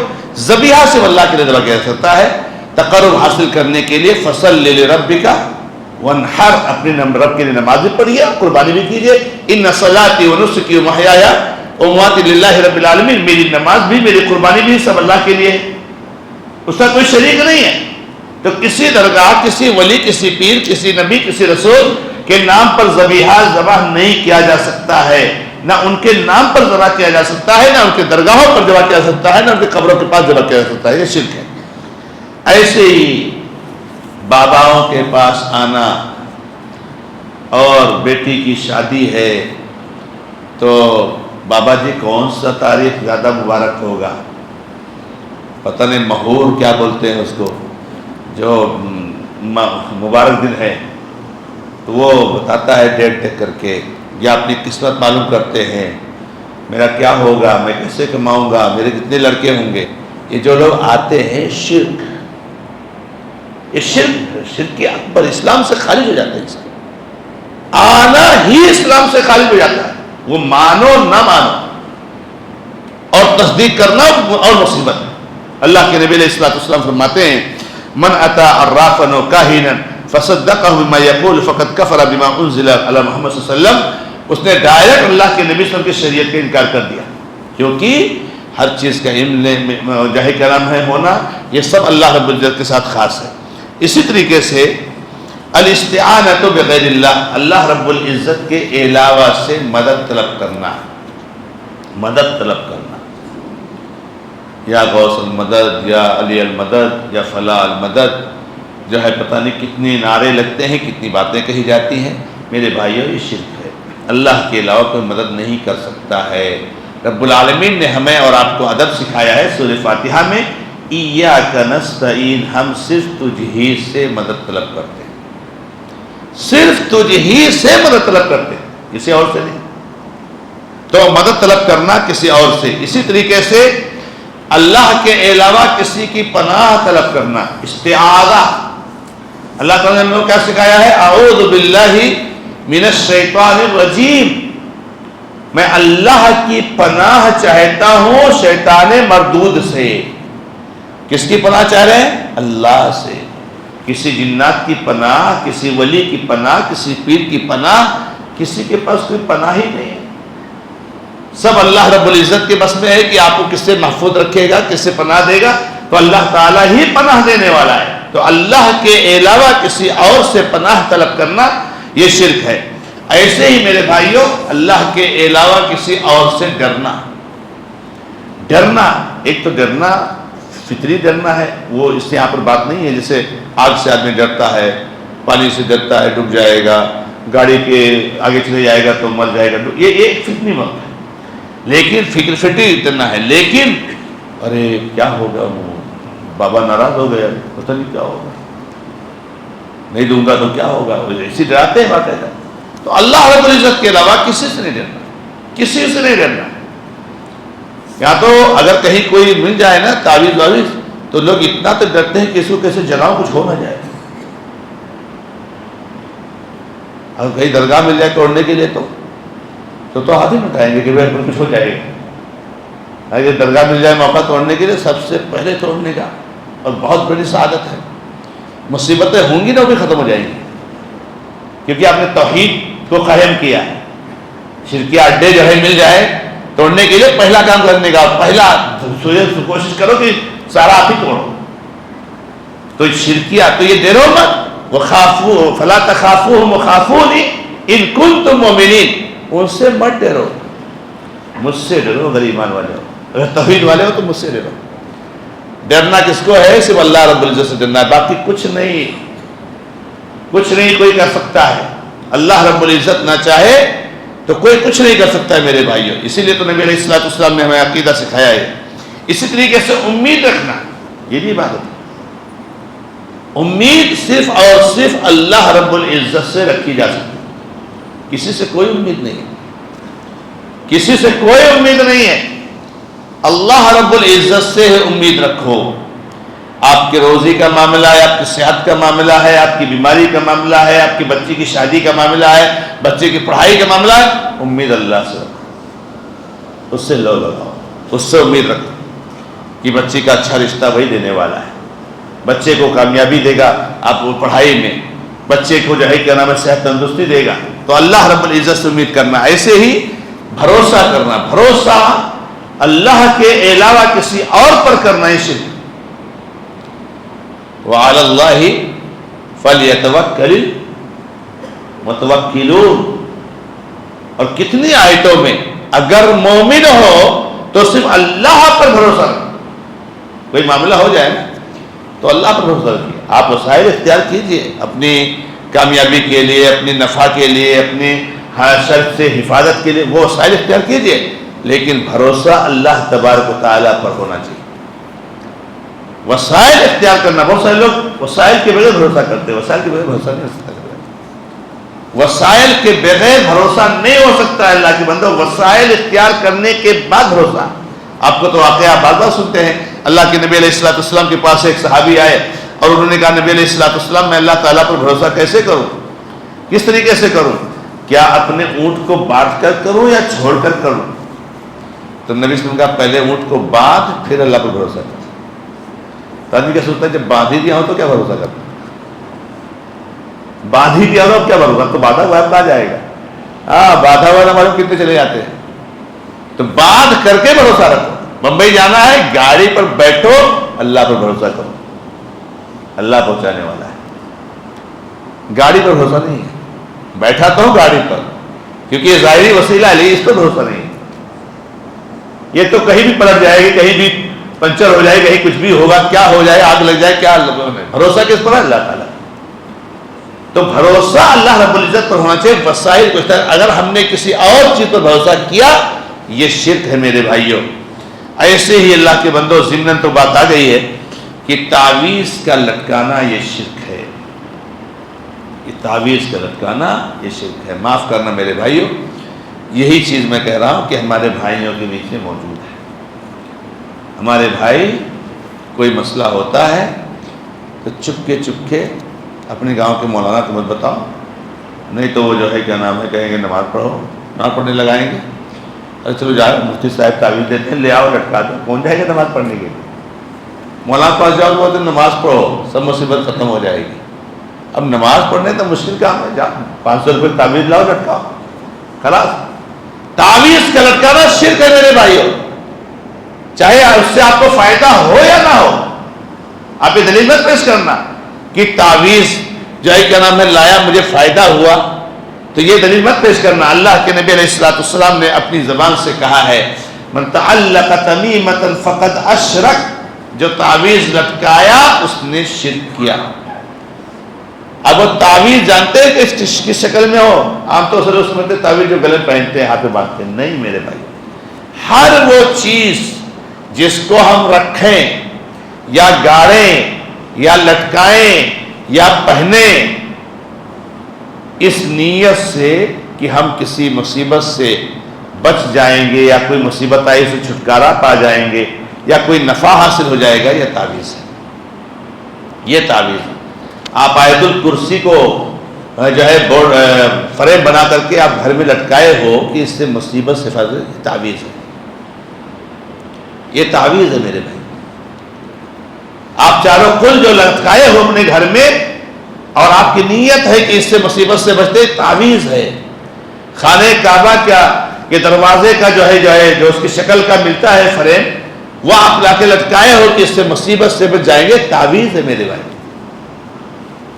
ذبیحہ سے اللہ کے لیے ذبح کیا جا سکتا ہے، تقرب حاصل کرنے کے لیے فصل لربک وانحر، اپنے رب کے لیے نماز بھی پڑھیے اور قربانی بھی کیجیے۔ ان صلاتی و نسکی و محیایا و مماتی للہ رب العالمین، میری نماز بھی میری قربانی بھی سب اللہ کے لیے، اس کا کوئی شریک نہیں ہے۔ تو کسی درگاہ، کسی ولی، کسی پیر، کسی نبی، کسی رسول کے نام پر ذبیحہ ذبح نہیں کیا جا سکتا ہے، نہ ان کے نام پر ذبح کیا جا سکتا ہے، نہ ان کے درگاہوں پر ذبح کیا جا سکتا ہے، نہ ان کے قبروں کے پاس ذبح کیا جا سکتا ہے، یہ شرک ہے۔ ایسے ہی باباؤں کے پاس آنا، اور بیٹی کی شادی ہے تو بابا جی کون سا تاریخ زیادہ مبارک ہوگا، پتہ نہیں مہور کیا بولتے ہیں اس کو، جو مبارک دن ہے، تو وہ بتاتا ہے ڈیٹ دیکھ کر کے، یا اپنی قسمت معلوم کرتے ہیں، میرا کیا ہوگا، میں کیسے کماؤں گا، میرے کتنے لڑکے ہوں گے۔ یہ جو لوگ آتے ہیں شرک، یہ شرک کی اکبر، اسلام سے خارج ہو جاتا ہے انسان، آنا ہی اسلام سے خارج ہو جاتا ہے، وہ مانو نہ مانو، اور تصدیق کرنا اور مصیبت ہے۔ اللہ کے نبی علیہ الصلوۃ والسلام فرماتے ہیں من اتی عرافا و کاہنا فصدقہ بما یقول فقد کفر بما انزل علی محمد صلی اللہ علیہ وسلم، اس نے ڈائریکٹ اللہ کے نبی صلی اللہ علیہ وسلم کی شریعت کا انکار کر دیا، کیونکہ ہر چیز کا علم جاہی کرام ہے ہونا، یہ سب اللہ رب العزت کے ساتھ خاص ہے۔ اسی طریقے سے الاستعانۃ بغیر اللہ، اللہ رب العزت کے علاوہ سے مدد طلب کرنا، مدد طلب کرنا، یا غوث المدد، یا علی المدد، یا فلاں المدد، جو ہے پتہ نہیں کتنے نعرے لگتے ہیں، کتنی باتیں کہی جاتی ہیں۔ میرے بھائیوں، یہ شرک ہے، اللہ کے علاوہ کوئی مدد نہیں کر سکتا ہے۔ رب العالمین نے ہمیں اور آپ کو ادب سکھایا ہے سورہ فاتحہ میں، ایاک نستعین، ہم صرف تجھ ہی سے مدد طلب کرتے ہیں، صرف تجھ ہی سے مدد طلب کرتے ہیں، کسی اور سے نہیں۔ تو مدد طلب کرنا کسی اور سے، اسی طریقے سے اللہ کے علاوہ کسی کی پناہ طلب کرنا، استعاذہ۔ اللہ تعالیٰ نے ہمیں کیا سکھایا ہے، اعوذ باللہ من الشیطان الرجیم، میں اللہ کی پناہ چاہتا ہوں شیطان مردود سے۔ کس کی پناہ چاہ رہے ہیں؟ اللہ سے۔ کسی جنات کی پناہ، کسی ولی کی پناہ، کسی پیر کی پناہ، کسی کے پاس کوئی پناہ ہی نہیں ہے۔ سب اللہ رب العزت کے بس میں ہے کہ آپ کو کس سے محفوظ رکھے گا، کس سے پناہ دے گا، تو اللہ تعالیٰ ہی پناہ دینے والا ہے۔ تو اللہ کے علاوہ کسی اور سے پناہ طلب کرنا یہ شرک ہے۔ ایسے ہی میرے بھائیوں، اللہ کے علاوہ کسی اور سے ڈرنا، ایک تو ڈرنا فطری ڈرنا ہے، وہ اس سے یہاں پر بات نہیں ہے، جیسے آگ سے آدمی ڈرتا ہے، پانی سے ڈرتا ہے ڈوب جائے گا، گاڑی کے آگے چلے جائے گا تو مر جائے گا، یہ ایک فطری موت ہے، لیکن فطری ڈرنا ہے۔ لیکن ارے کیا ہوگا، بابا ناراض ہو گیا، پتہ نہیں کیا ہوگا، نہیں دوں گا تو کیا ہوگا، اسی ڈراتے ہیں بات ہے۔ تو اللہ رب العزت کے علاوہ کسی سے نہیں ڈرنا، کسی سے نہیں ڈرنا۔ یا تو اگر کہیں کوئی مل جائے نا تعویذ واویز، تو لوگ اتنا تو ڈرتے ہیں کہ اس کو کیسے جلاؤں کچھ ہو نہ جائے۔ اگر کہیں درگاہ مل جائے توڑنے کے لیے تو ہاتھ ہی مٹائیں گے کہ بھائی کچھ ہو جائے گا۔ اگر درگاہ مل جائے موقع توڑنے کے لیے، سب سے پہلے توڑنے کا، اور بہت بڑی سعادت ہے، مصیبتیں ہوں گی نا وہ بھی ختم ہو جائیں گی، کیونکہ آپ نے توحید کو قائم کیا ہے۔ شرکی اڈے جو ہے مل جائے توڑنے کے لیے، پہلا کام کرنے کا، پہلا کوشش کرو کہ سارا آپ ہی توڑو۔ تو شرکیہ تو یہ ڈرو مت، وَخَافُوا فَلَا تَخَافُوهُمْ وَخَافُونِ إِن كُنتُم مُؤْمِنِينَ، ان سے مت ڈرو، مجھ سے ڈرو اگر ایمان والے ہو، اگر توحید والے ہو تو مجھ سے ڈرو۔ ڈرنا کس کو ہے؟ صرف اللہ رب العزت سے ڈرنا ہے، باقی کچھ نہیں کوئی کر سکتا ہے۔ اللہ رب العزت نہ چاہے تو کوئی کچھ نہیں کر سکتا ہے میرے بھائیوں۔ اسی لیے تو نبی علیہ الصلوۃ والسلام نے ہمیں عقیدہ سکھایا ہے۔ اسی طریقے سے امید رکھنا، یہ بھی عبادت ہے۔ امید صرف اور صرف اللہ رب العزت سے رکھی جا سکتی ہے، کسی سے کوئی امید نہیں ہے، کسی سے کوئی امید نہیں ہے۔ اللہ رب العزت سے امید رکھو۔ آپ کے روزی کا معاملہ ہے، آپ کی صحت کا معاملہ ہے، آپ کی بیماری کا معاملہ ہے، آپ کی بچی کی شادی کا معاملہ ہے، بچے کی پڑھائی کا معاملہ ہے، امید اللہ سے رکھو، اس سے لو لگاؤ، اس سے امید رکھو کہ بچی کا اچھا رشتہ وہی دینے والا ہے، بچے کو کامیابی دے گا آپ کو پڑھائی میں، بچے کو جو ہے کیا نام ہے صحت تندرستی دے گا۔ تو اللہ رب العزت سے امید کرنا، ایسے ہی بھروسہ کرنا، بھروسہ اللہ کے علاوہ کسی اور پر کرنا ہے شرک۔ وَعَلَى اللَّهِ فَلْيَتَوَكَّلِ الْمُتَوَكِّلُونَ، اور کتنی آیتوں میں اگر مومن ہو تو صرف اللہ پر بھروسہ رکھو۔ کوئی معاملہ ہو جائے نا تو اللہ پر بھروسہ رکھیے، آپ وسائل اختیار کیجئے اپنی کامیابی کے لیے، اپنی نفع کے لیے، اپنی شر سے حفاظت کے لیے، وہ وسائل اختیار کیجئے، لیکن بھروسہ اللہ تبارک و تعالیٰ پر ہونا چاہیے۔ وسائل اختیار کرنا، بہت سارے لوگ وسائل کے بغیر بھروسہ کرتے ہیں، وسائل کے بغیر بھروسہ نہیں ہو سکتا، وسائل کے بغیر بھروسہ نہیں ہو سکتا ہے۔ اللہ کے بندو، وسائل اختیار کرنے کے بعد بھروسہ۔ آپ کو تو واقعہ بار بار سنتے ہیں، اللہ کے نبی علیہ الصلوۃ والسلام کے پاس ایک صحابی آئے اور انہوں نے کہا نبی علیہ الصلوۃ والسلام میں اللہ تعالیٰ پر بھروسہ کیسے کروں، کس طریقے سے کروں، کیا اپنے اونٹ کو باندھ کر کروں یا چھوڑ کر کروں؟ تو نبی صلی اللہ علیہ وسلم نے کہا پہلے اونٹ کو باندھ پھر اللہ پر بھروسہ کر۔ تو آدمی کیا سوچتا ہے جب باندھ ہی دیا ہو تو کیا بھروسہ کرتا، باندھ ہی دیا ہو اب کیا بھروسہ، تو باندھا ہوا کہاں جائے گا، ہاں باندھا ہوا نہ معلوم کتنے چلے جاتے ہیں۔ تو باندھ کر کے بھروسہ رکھو، بمبئی جانا ہے گاڑی پر بیٹھو، اللہ پر بھروسہ کرو، اللہ پہنچانے والا ہے، گاڑی پر بھروسہ نہیں ہے۔ بیٹھا تو ہوں گاڑی پر کیونکہ یہ ظاہری وسیلہ ہے، لیکن اس پر بھروسہ نہیں ہے، یہ تو کہیں بھی پلٹ جائے گی، کہیں بھی پنچر ہو جائے، کہیں کچھ بھی ہوگا، کیا ہو جائے، آگ لگ جائے، کیا بھروسہ کس پر ہے؟ اللہ تعالیٰ۔ تو بھروسہ اللہ رب العزت پر ہونا چاہیے، وسائل کو استعمال۔ اگر ہم نے کسی اور چیز پر بھروسہ کیا یہ شرک ہے میرے بھائیوں۔ ایسے ہی اللہ کے بندوں ضمن تو بات آ گئی ہے کہ تعویذ کا لٹکانا یہ شرک ہے، یہ تعویذ کا لٹکانا یہ شرک ہے۔ معاف کرنا میرے بھائیوں، یہی چیز میں کہہ رہا ہوں کہ ہمارے بھائیوں کے بیچ میں موجود ہے۔ ہمارے بھائی کوئی مسئلہ ہوتا ہے تو چپ کے اپنے گاؤں کے مولانا کو مت بتاؤ، نہیں تو وہ جو ہے کیا نام ہے کہیں گے نماز پڑھو، نماز پڑھنے لگائیں گے، ارے چلو جاؤ مفتی صاحب تعویذ دیتے ہیں، لے آؤ لٹکا دو، کون جائے گا نماز پڑھنے کے لیے؟ مولانا پاس جاؤ بولتے نماز پڑھو سب مصیبت ختم ہو جائے گی۔ اب نماز پڑھنے تو مشکل کام ہے، جاؤ 500 روپئے تعویذ لاؤ لٹکاؤ، خلاص تعویذ کا لٹکانا شرک ہے میرے بھائیوں، چاہے اس سے آپ کو فائدہ ہو یا نہ ہو. آپ یہ دلیل مت پیش کرنا کہ تعویذ جو ہے کیا نام ہے لایا مجھے فائدہ ہوا، تو یہ دلیل مت پیش کرنا. اللہ کے نبی علیہ السلام نے اپنی زبان سے کہا ہے من تعلق تمیمۃ فقد اشرک، جو تعویذ لٹکایا اس نے شرک کیا. اب وہ تعویذ جانتے ہیں کہ کس شکل میں ہو؟ عام طور سے لوگ سمجھتے تعویذ جو گلے پہنتے ہیں ہاتھ پہ باندھتے ہیں. نہیں میرے بھائی، ہر وہ چیز جس کو ہم رکھیں یا گاڑیں یا لٹکائیں یا پہنیں اس نیت سے کہ ہم کسی مصیبت سے بچ جائیں گے یا کوئی مصیبت آئی سے چھٹکارا پا جائیں گے یا کوئی نفع حاصل ہو جائے گا، یہ تعویذ ہے. یہ تعویذ ہے. آپ آیت الکرسی کو جو ہے فریم بنا کر کے آپ گھر میں لٹکائے ہو کہ اس سے مصیبت سے تعویذ ہے. یہ تعویذ ہے میرے بھائی. آپ چاروں کل جو لٹکائے ہو اپنے گھر میں اور آپ کی نیت ہے کہ اس سے مصیبت سے بچتے، تعویذ ہے. خانہ کعبہ کے دروازے کا جو اس کی شکل کا ملتا ہے فریم، وہ آپ لا کے لٹکائے ہو کہ اس سے مصیبت سے بچ جائیں گے، تعویذ ہے میرے بھائی.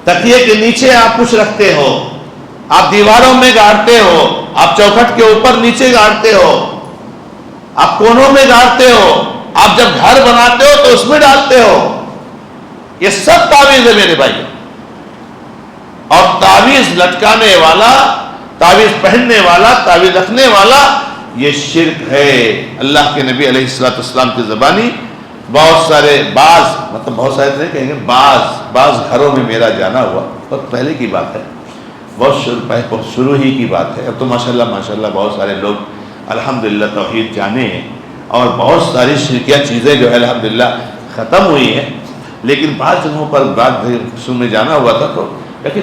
تکیے کے نیچے آپ کچھ رکھتے ہو، آپ دیواروں میں گاڑتے ہو، آپ چوکھٹ کے اوپر نیچے گاڑتے ہو، آپ کونوں میں گاڑتے ہو، آپ جب گھر بناتے ہو تو اس میں ڈالتے ہو، یہ سب تعویذ ہے میرے بھائی. اور تعویذ لٹکانے والا، تعویذ پہننے والا، تعویذ رکھنے والا یہ شرک ہے. اللہ کے نبی علیہ السلام کی زبانی بہت سارے بہت سارے نہیں کہیں گے، بعض گھروں میں میرا جانا ہوا، بہت پہلے کی بات ہے، بہت شروع ہی کی بات ہے. اب تو ماشاءاللہ بہت سارے لوگ الحمدللہ توحید جانے ہیں اور بہت ساری شرکیہ چیزیں جو ہے الحمدللہ ختم ہوئی ہیں. لیکن بعض جگہوں پر بعض میں جانا ہوا تھا تو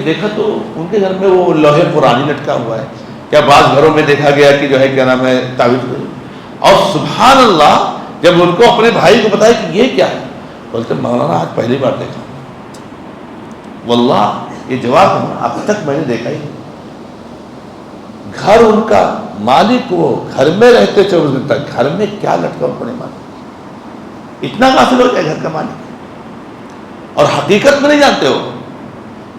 دیکھا تو ان کے گھر میں وہ لوہے پرانی لٹکا ہوا ہے. کیا بعض گھروں میں دیکھا گیا کہ جو ہے کیا نام ہے تعویذ. اور سبحان اللہ جب ان کو اپنے بھائی کو بتایا کہ یہ کیا ہے، بولتے مولانا آج پہلی بار دیکھا. واللہ یہ جواب ہے اب تک میں نے دیکھا ہی نہیں. گھر ان کا مالک، وہ گھر میں رہتے 24 گھنٹہ، گھر میں کیا لٹکا ان کو نہیں مانتے. اتنا غافل ہو گیا گھر کا مالک اور حقیقت میں نہیں جانتے ہو.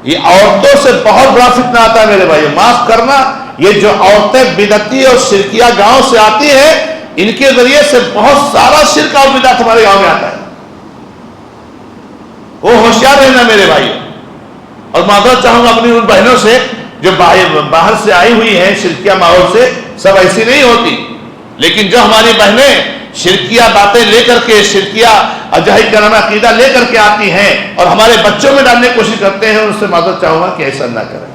یہ عورتوں سے بہت بڑا فتنہ آتا ہے میرے بھائی، معاف کرنا. یہ جو عورتیں بدعتی اور شرکیہ گاؤں سے آتی ہیں، ان کے ذریعے سے بہت سارا شرک اور بدعت ہمارے گاؤں میں آتا ہے. وہ ہوشیار رہنا میرے بھائی. اور معذرت چاہوں گا اپنی ان بہنوں سے جو باہر سے آئی ہوئی ہیں شرکیہ ماحول سے، سب ایسی نہیں ہوتی. لیکن جو ہماری بہنیں شرکیہ باتیں لے کر کے، شرکیہ اجاہد کا نام عقیدہ لے کر کے آتی ہیں اور ہمارے بچوں میں ڈالنے کی کوشش کرتے ہیں، ان سے معذرت چاہوں گا کہ ایسا نہ کریں.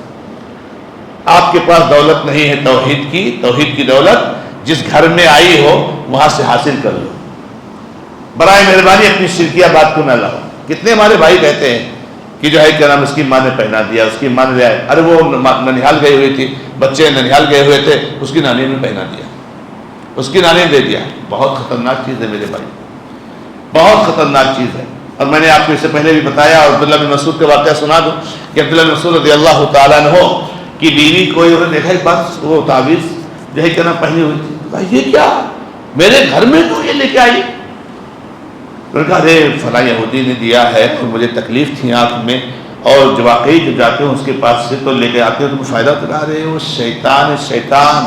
آپ کے پاس دولت نہیں ہے توحید کی دولت جس گھر میں آئی ہو وہاں سے حاصل کر لو. برائے مہربانی اپنی شرکیہ بات کو نہ لاؤ. کتنے ہمارے بھائی کہتے ہیں کہ جو ہے کیا نام اس کی ماں نے پہنا دیا، اس کی ماں نے لیا. ارے وہ ننیہال گئی ہوئی تھی، بچے ننیہال گئے ہوئے تھے، اس کی نانی نے پہنا دیا، اس کی نانی نے دے دیا. بہت خطرناک چیز ہے میرے بھائی، بہت خطرناک چیز ہے. اور میں نے آپ کو اس سے پہلے بھی بتایا، اور عبداللہ بن مسعود کا واقعہ سنا دوں کہ عبداللہ بن مسعود رضی اللہ تعالیٰ عنہ کی بیوی کوئی انہوں نے دیکھا ایک بات، وہ تعویذ جو ہے کیا نام پہنی ہوئی تھی. یہ کیا میرے گھر میں تو یہ لے کے آئی. انہوں نے کہا ارے فلاں یہودی نے دیا ہے اور مجھے تکلیف تھی آنکھ میں، اور جو واقعی جب جاتے ہوں اس کے پاس سے تو لے کے آتے ہوں تو فائدہ تو نہ رہے. وہ شیطان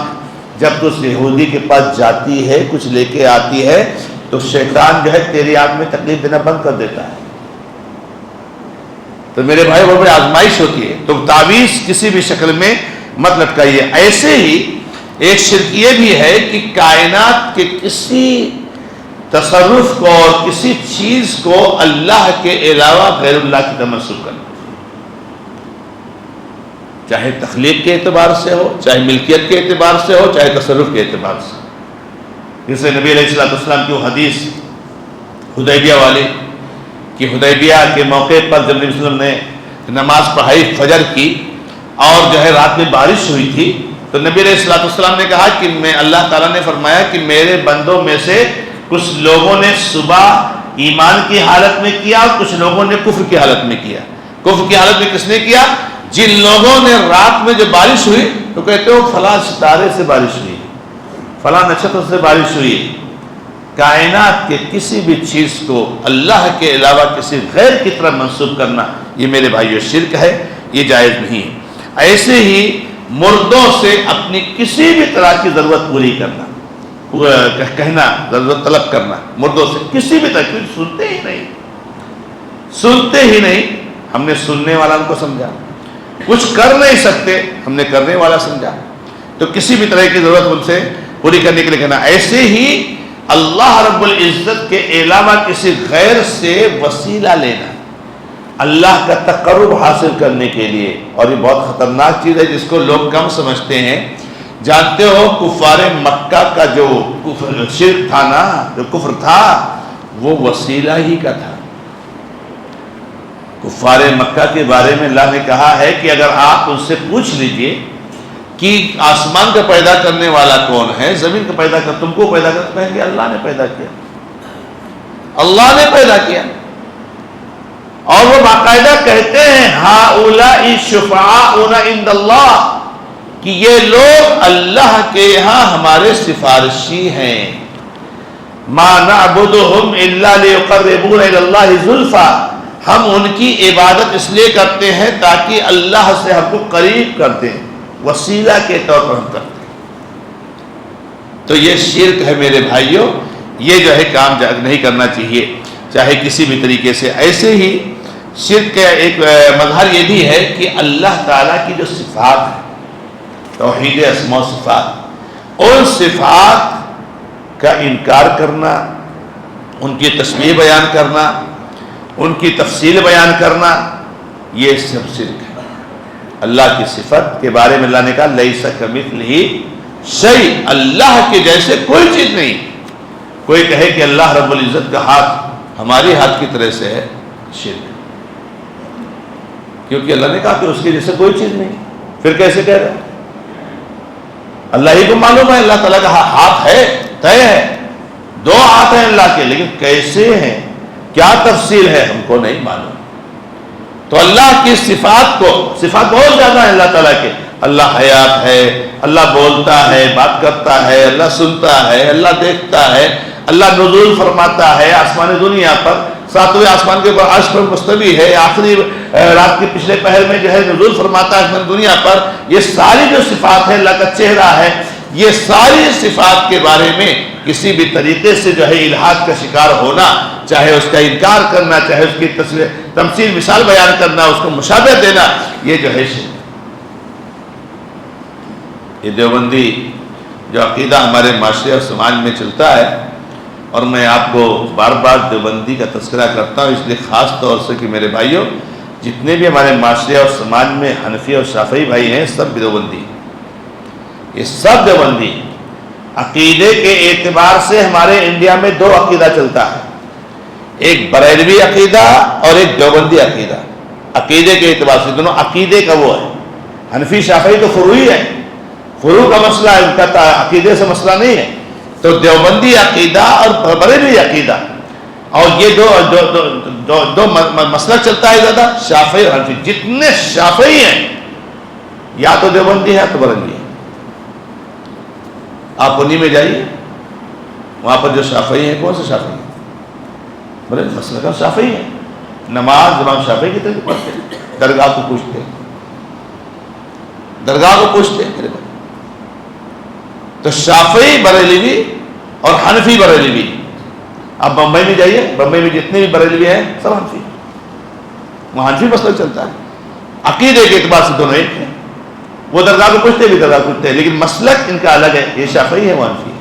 جب تو اس یہودی کے پاس جاتی ہے کچھ لے کے آتی ہے تو شیطان جو ہے تیری آنکھ میں تکلیف دینا بند کر دیتا ہے. تو میرے بھائی وہ بڑی آزمائش ہوتی ہے. تو تعویذ کسی بھی شکل میں مت لٹکائیے. ایسے ہی ایک شرک یہ بھی ہے کہ کائنات کے کسی تصرف کو اور کسی چیز کو اللہ کے علاوہ غیر اللہ کی طرف منسوب کرنا، چاہے تخلیق کے اعتبار سے ہو، چاہے ملکیت کے اعتبار سے ہو، چاہے تصرف کے اعتبار سے. جسے نبی علیہ السلام کی وہ حدیث حدیبیہ والی کہ حدیبیہ کے موقع پر جب نبی صلی اللہ علیہ وسلم نے نماز پڑھائی فجر کی اور جو ہے رات میں بارش ہوئی تھی، تو نبی علیہ السلام نے کہا کہ میں اللہ تعالیٰ نے فرمایا کہ میرے بندوں میں سے کچھ لوگوں نے صبح ایمان کی حالت میں کیا اور کچھ لوگوں نے کفر کی حالت میں کیا. کفر کی حالت میں کس نے کیا؟ جن لوگوں نے رات میں جو بارش ہوئی تو کہتے ہو فلاں ستارے سے بارش ہوئی. فلاں نچھتر سے بارش ہوئی. کائنات کے کسی بھی چیز کو اللہ کے علاوہ کسی غیر کی طرف منسوب کرنا یہ میرے بھائیو شرک ہے، یہ جائز نہیں ہے. ایسے ہی مردوں سے اپنی کسی بھی طرح کی ضرورت پوری کرنا، کہنا، ضرورت طلب کرنا مردوں سے کسی بھی طرح کی، سنتے ہی نہیں. ہم نے سننے والا ان کو سمجھا، کچھ کر نہیں سکتے ہم نے کرنے والا سمجھا، تو کسی بھی طرح کی ضرورت ان سے پوری کرنے کے لیے کہنا. ایسے ہی اللہ رب العزت کے علاوہ کسی غیر سے وسیلہ لینا اللہ کا تقرب حاصل کرنے کے لیے، اور یہ بہت خطرناک چیز ہے جس کو لوگ کم سمجھتے ہیں. جانتے ہو کفار مکہ کا جو شرک تھا نا، جو کفر تھا، وہ وسیلہ ہی کا تھا. کفار مکہ کے بارے میں اللہ نے کہا ہے کہ اگر آپ ان سے پوچھ لیجئے کہ آسمان کا پیدا کرنے والا کون ہے، زمین کا پیدا کر، تم کو پیدا کر، کہیں گے اللہ نے پیدا کیا، اللہ نے پیدا کیا. اور وہ باقاعدہ کہتے ہیں ہؤلاء شفعاؤنا عند اللہ، کہ یہ لوگ اللہ کے یہاں ہمارے سفارشی ہیں. ما نعبدهم الا ليقربونا الى الله زلفى، ہم ان کی عبادت اس لیے کرتے ہیں تاکہ اللہ سے ہم کو قریب کر دیں، وسیلہ کے طور پر ہم کرتے ہیں. تو یہ شرک ہے میرے بھائیوں، یہ جو ہے کام نہیں کرنا چاہیے چاہے کسی بھی طریقے سے. ایسے ہی شرک کا ایک مظہر یہ بھی ہے کہ اللہ تعالیٰ کی جو صفات ہیں، توحید اسماء و صفات، ان صفات کا انکار کرنا، ان کی تشبیہ بیان کرنا، ان کی تفصیل بیان کرنا، یہ سب شرک ہے. اللہ کی صفت کے بارے میں اللہ نے کہا لیس کمثلہ شیء، اللہ کے جیسے کوئی چیز نہیں. کوئی کہے کہ اللہ رب العزت کا ہاتھ ہماری ہاتھ کی طرح سے ہے، شرک. کیونکہ اللہ نے کہا کہ اس کے جیسے کوئی چیز نہیں، پھر کیسے کہہ رہا؟ اللہ ہی کو معلوم ہے اللہ تعالیٰ کا ہاتھ ہے، طے ہے، دو ہاتھ ہیں اللہ کے، لیکن کیسے ہیں، کیا تفصیل ہے، ہم کو نہیں معلوم. تو اللہ کی صفات کو، صفات بہت زیادہ ہیں اللہ تعالیٰ کے. اللہ حیات ہے، اللہ بولتا ہے، بات کرتا ہے، اللہ سنتا ہے، اللہ دیکھتا ہے، اللہ نزول فرماتا ہے آسمان دنیا پر، ساتویں آسمان کے اوپر عرش پر مستوی ہے، آخری رات کے پچھلے پہر میں جو ہے نزول فرماتا ہے آسمان دنیا پر. یہ ساری جو صفات ہے، اللہ کا چہرہ ہے، یہ ساری صفات کے بارے میں کسی بھی طریقے سے جو ہے الحاد کا شکار ہونا، چاہے اس کا انکار کرنا، چاہے اس کی تمثیل مثال بیان کرنا، اس کو مشابہ دینا، یہ جو ہے شرک. یہ دیوبندی جو عقیدہ ہمارے معاشرے اور سماج میں چلتا ہے، اور میں آپ کو بار بار دیوبندی کا تذکرہ کرتا ہوں اس لیے خاص طور سے کہ میرے بھائیوں، جتنے بھی ہمارے معاشرے اور سماج میں حنفی اور شافعی بھائی ہیں، سب دیوبندی، یہ سب دیوبندی. عقیدے کے اعتبار سے ہمارے انڈیا میں دو عقیدہ چلتا ہے، ایک بریلوی عقیدہ اور ایک دیوبندی عقیدہ. عقیدے کے اعتبار سے دونوں عقیدے کا وہ ہے. حنفی شافعی تو فروعی ہے، فروع کا مسئلہ ہے، ان کا عقیدے سے مسئلہ نہیں ہے. تو دیوبندی عقیدہ اور بریلوی عقیدہ، اور یہ دو مسلک چلتا ہے زیادہ، شافعی اور حنفی. جتنے شافعی ہیں یا تو دیوبندی ہے یا تو بریلوی ہے. آپ انہی میں جائیے، وہاں پر جو شافعی ہیں، کون سے شافعی ہیں؟ بڑے مسلک شافعی ہیں. نماز امام شافعی کی طرف پڑھتے ہیں، درگاہ کو پوچھتے ہیں، درگاہ کو پوچھتے ہیں میرے بھائی. تو شافعی بریلوی اور حنفی بریلوی. آپ بمبئی میں جائیے، بمبئی میں جتنے بھی بریلوی ہیں سب حنفی، وہاں حنفی مسئلہ چلتا ہے. عقیدے کے اعتبار سے دونوں ایک ہیں، وہ درگاہ کو پوچھتے بھی درگاہ پوچھتے ہیں، لیکن مسلک ان کا الگ ہے. یہ شافعی ہے، وہ حنفی ہے.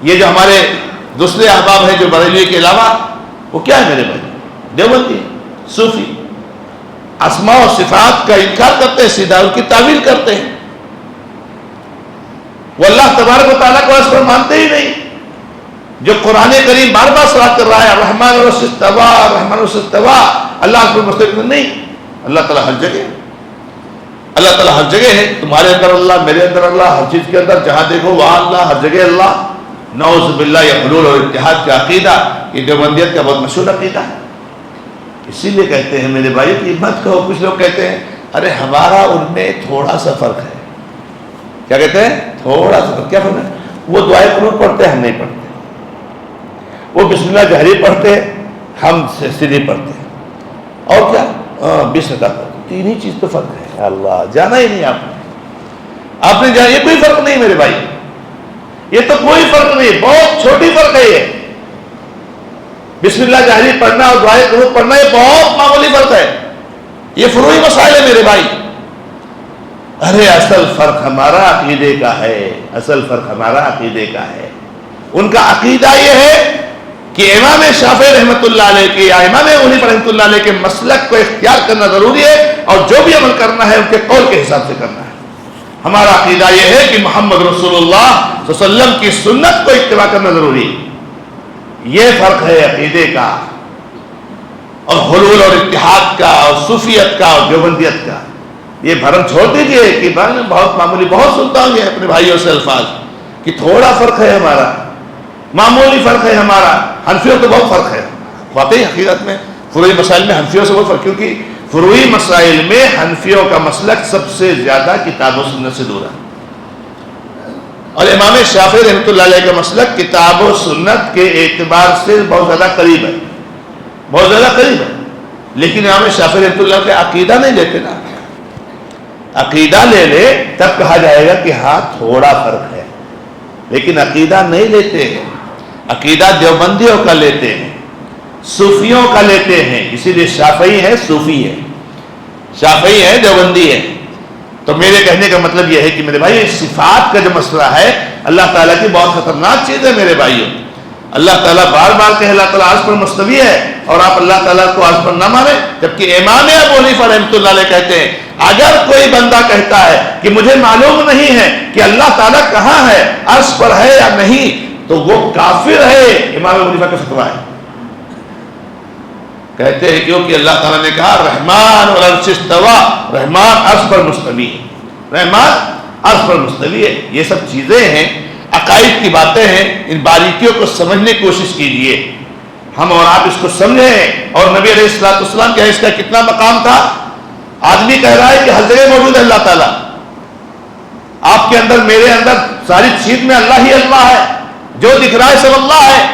یہ جو ہمارے دوسرے احباب ہیں جو بریلوی کے علاوہ، وہ کیا ہے میرے بھائی؟ دیوبندی، صوفی. اسماء و صفات کا انکار کرتے ہیں، سیدھا ان کی تعویل کرتے ہیں. وہ اللہ تبارک و تعالیٰ کو اس پر مانتے ہی نہیں. جو قرآن کریم بار بار صراحت کر رہا ہے الرحمن الرحیم استوى، الرحمن استوى، اللہ اس پر مستقل نہیں. اللہ تعالیٰ ہر جگہ، اللہ تعالیٰ ہر جگہ ہے. تمہارے اندر اللہ، میرے اندر اللہ، ہر چیز کے اندر جہاں دیکھو وہاں اللہ، ہر جگہ اللہ. نعوذ باللہ. یہ حلول اور اتحاد کا عقیدہ، یہ دیوبندیت کا بہت مشہور عقیدہ ہے. اسی لیے کہتے ہیں میرے بھائی کہ مت کہو. کچھ لوگ کہتے ہیں ارے ہمارا ان میں تھوڑا سا فرق ہے. کیا کہتے ہیں؟ تھوڑا سا کیا فرق ہے؟ وہ دعائے قنوت پڑھتے ہیں، ہم نہیں پڑھتے. وہ بسم اللہ جہری پڑھتے ہیں، ہم سری پڑھتے ہیں. اور کیا 20 رکعت پڑھتے. تین ہی چیز تو فرق ہے. اللہ جانا ہی نہیں آپ نے جانا. یہ کوئی فرق نہیں میرے بھائی، یہ تو کوئی فرق نہیں، بہت چھوٹی فرق ہے. یہ بسم اللہ جہری پڑھنا اور دعائے قنوت پڑھنا یہ بہت معمولی فرق ہے. یہ فروعی مسائل ہے میرے بھائی. ارے اصل فرق ہمارا عقیدے کا ہے، اصل فرق ہمارا عقیدے کا ہے. ان کا عقیدہ یہ ہے کہ امام شافعی رحمۃ اللہ علیہ کے یا امام حنیفہ رحمۃ اللہ علیہ کے مسلک کو اختیار کرنا ضروری ہے، اور جو بھی عمل کرنا ہے ان کے قول کے حساب سے کرنا ہے. ہمارا عقیدہ یہ ہے کہ محمد رسول اللہ صلی اللہ علیہ وسلم کی سنت کو اتباع کرنا ضروری ہے. یہ فرق ہے عقیدے کا، اور حلول اور اتحاد کا اور صوفیت کا اور دیوبندیت کا. یہ بھرم چھوڑ دیجئے کہ بہت معمولی. بہت سنتا ہوں یہ اپنے بھائیوں سے الفاظ کہ تھوڑا فرق ہے ہمارا، معمولی فرق ہے ہمارا. حنفیوں تو بہت فرق ہے واقعی حقیقت میں. فروعی مسائل میں حنفیوں سے بہت فرق، کیونکہ فروعی مسائل میں حنفیوں کا مسلک سب سے زیادہ کتاب و سنت سے دور ہے، اور امام شافعی رحمۃ اللہ علیہ کا مسلک کتاب و سنت کے اعتبار سے بہت زیادہ قریب ہے، بہت زیادہ قریب ہے. لیکن امام شافعی رحمۃ اللہ کے عقیدہ نہیں لیتے نا. عقیدہ لے لے تب کہا جائے گا کہ ہاں تھوڑا فرق ہے، لیکن عقیدہ نہیں لیتے ہیں. عقیدہ دیوبندیوں کا لیتے ہیں، صوفیوں کا لیتے ہیں. اسی لیے شافعی ہے، صوفی ہے، شافعی ہے، دیوبندی ہے. تو میرے کہنے کا مطلب یہ ہے کہ میرے بھائی صفات کا جو مسئلہ ہے اللہ تعالیٰ کی بہت خطرناک چیز ہے میرے بھائیوں. اللہ تعالیٰ بار بار کہ اللہ تعالیٰ عرش پر مستوی ہے، اور آپ اللہ تعالیٰ کو عرش پر نہ مانیں. جبکہ امام ابو حنیفہ رحمۃ اللہ علیہ کہتے ہیں اگر کوئی بندہ کہتا ہے کہ مجھے معلوم نہیں ہے کہ اللہ تعالیٰ کہاں ہے، عرش پر ہے یا نہیں، تو وہ کافر ہے. امام ابو حنیفہ کا فتویٰ ہے. کہتے ہیں کیونکہ اللہ تعالیٰ نے کہا رحمان والعرش استویٰ، رحمان عرش پر مستوی ہے، رحمان عرش پر مستوی ہے. یہ سب چیزیں ہیں، عقائد کی باتیں ہیں. ان باریکیوں کو سمجھنے کی کوشش کیجئے، ہم اور آپ اس کو سمجھیں. اور نبی علیہ السلام کیا اس کا کتنا مقام تھا. آدمی کہہ رہا ہے کہ ہر جگہ موجود ہے اللہ تعالیٰ. آپ کے اندر، میرے اندر، ساری چیز میں اللہ ہی اللہ ہے. جو دکھ رہا ہے سب اللہ ہے.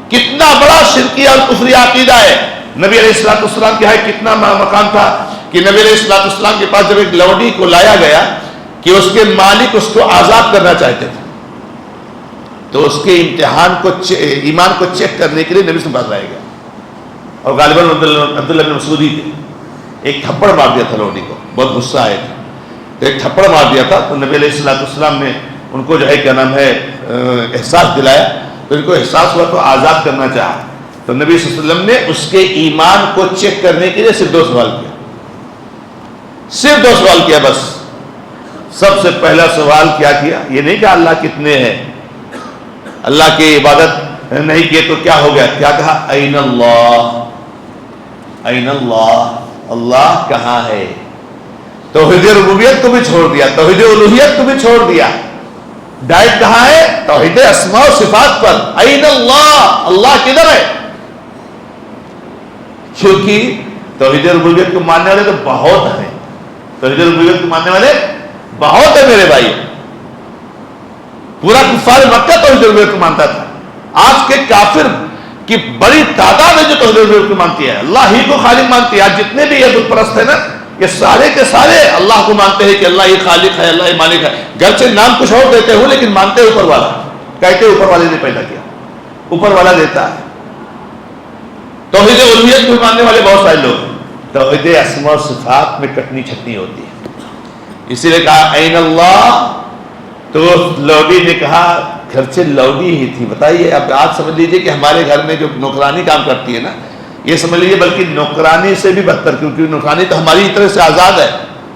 کتنا بڑا شرکی اور کفری عقیدہ ہے. نبی علیہ السلام کی کتنا مقام تھا کہ نبی علیہ السلام کے پاس جب ایک لوڈی کو لایا گیا کہ اس کے مالک اس کو آزاد کرنا چاہتے تھے، تو اس کے امتحان کو، ایمان کو چیک کرنے کے لیے نبی سے پاس لایا گیا. اور غالباً عبداللہ بن مسعود تھے. ایک تھپڑ مار دیا تھا لوڈی کو، بہت غصہ آئے تھے، تو ایک تھپڑ مار دیا تھا. تو نبی علیہ السلام نے ان کو جو ہے کیا نام ہے احساس دلایا. تو ان کو احساس ہوا تو آزاد کرنا چاہا. تو نبی صلی اللہ علیہ وسلم نے اس کے ایمان کو چیک کرنے کے لیے صرف 2 سوال کیا، صرف 2 سوال کیا بس. سب سے پہلا سوال کیا کیا؟ یہ نہیں کہ اللہ کتنے ہیں، اللہ کی عبادت نہیں کیے تو کیا ہو گیا. کیا کہا؟ این اللہ، این اللہ، اللہ کہاں ہے. توحید ربوبیت کو بھی چھوڑ دیا، توحید الوہیت کو بھی چھوڑ دیا. ڈائٹ کہاں ہے؟ توحید اسماء و صفات پر. این اللہ، اللہ کدھر ہے؟ کیونکہ توحید ربوبیت کو ماننے والے تو بہت ہیں، توحید ربوبیت کو ماننے والے بہت ہیں میرے بھائی. پورا کفار مکہ توحید ربوبیت کو مانتا تھا. آج کے کافر کی بڑی تعداد ہے جو توحید ربوبیت کو مانتی ہے، اللہ ہی کو خالق مانتی ہے. آج جتنے بھی یہ بت پرست ہیں نا، یہ سارے کے سارے اللہ کو مانتے ہیں کہ اللہ ہی خالق ہے، اللہ ہی مالک ہے. گرچہ نام کچھ اور دیتے ہوں لیکن مانتے اوپر والا، کہتے اوپر والے نے پیدا کیا، اوپر والا دیتا ہے. توحید الوہیت کو ماننے والے بہت سارے لوگ ہیں. توحید اسماء و صفات میں کٹنی چھٹنی ہوتی ہے. اسی لیے کہا این اللہ. تو لوڈی نے کہا، گھرچہ لوڈی ہی تھی. بتائیے اب آج سمجھ لیجئے کہ ہمارے گھر میں جو نوکرانی کام کرتی ہے نا، یہ سمجھ لیجئے بلکہ نوکرانی سے بھی بدتر، کیونکہ نوکرانی تو ہماری طرح سے آزاد ہے،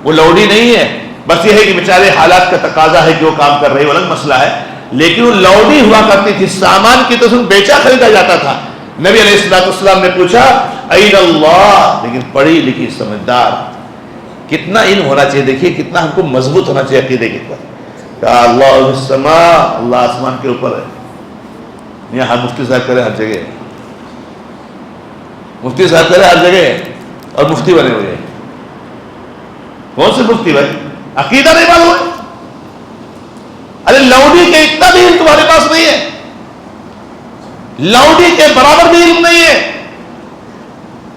وہ لوڈی نہیں ہے. بس یہ ہے کہ بیچارے حالات کا تقاضا ہے جو کام کر رہے، وہ الگ مسئلہ ہے. لیکن وہ لوڈی ہوا کرتی تھی، سامان کی تو بیچا خریدا جاتا تھا. نبی علیہ السلام نے پوچھا این اللہ، لیکن پڑھی لکھی سمجھدار. کتنا علم ہونا چاہیے، دیکھیے کتنا ہم کو مضبوط ہونا چاہیے عقیدے کے اوپر. کہا اللہ السماء، اللہ آسمان کے اوپر ہے. یہاں مفتی صاحب کرے ہر جگہ، مفتی صاحب کرے ہر جگہ، اور مفتی بنے ہوئے ہیں. کون سے مفتی بھائی؟ عقیدہ نہیں معلوم ہے. ارے کے اتنا بھی علم تمہارے پاس نہیں ہے، لوڈی کے برابر بھی علم نہیں ہے.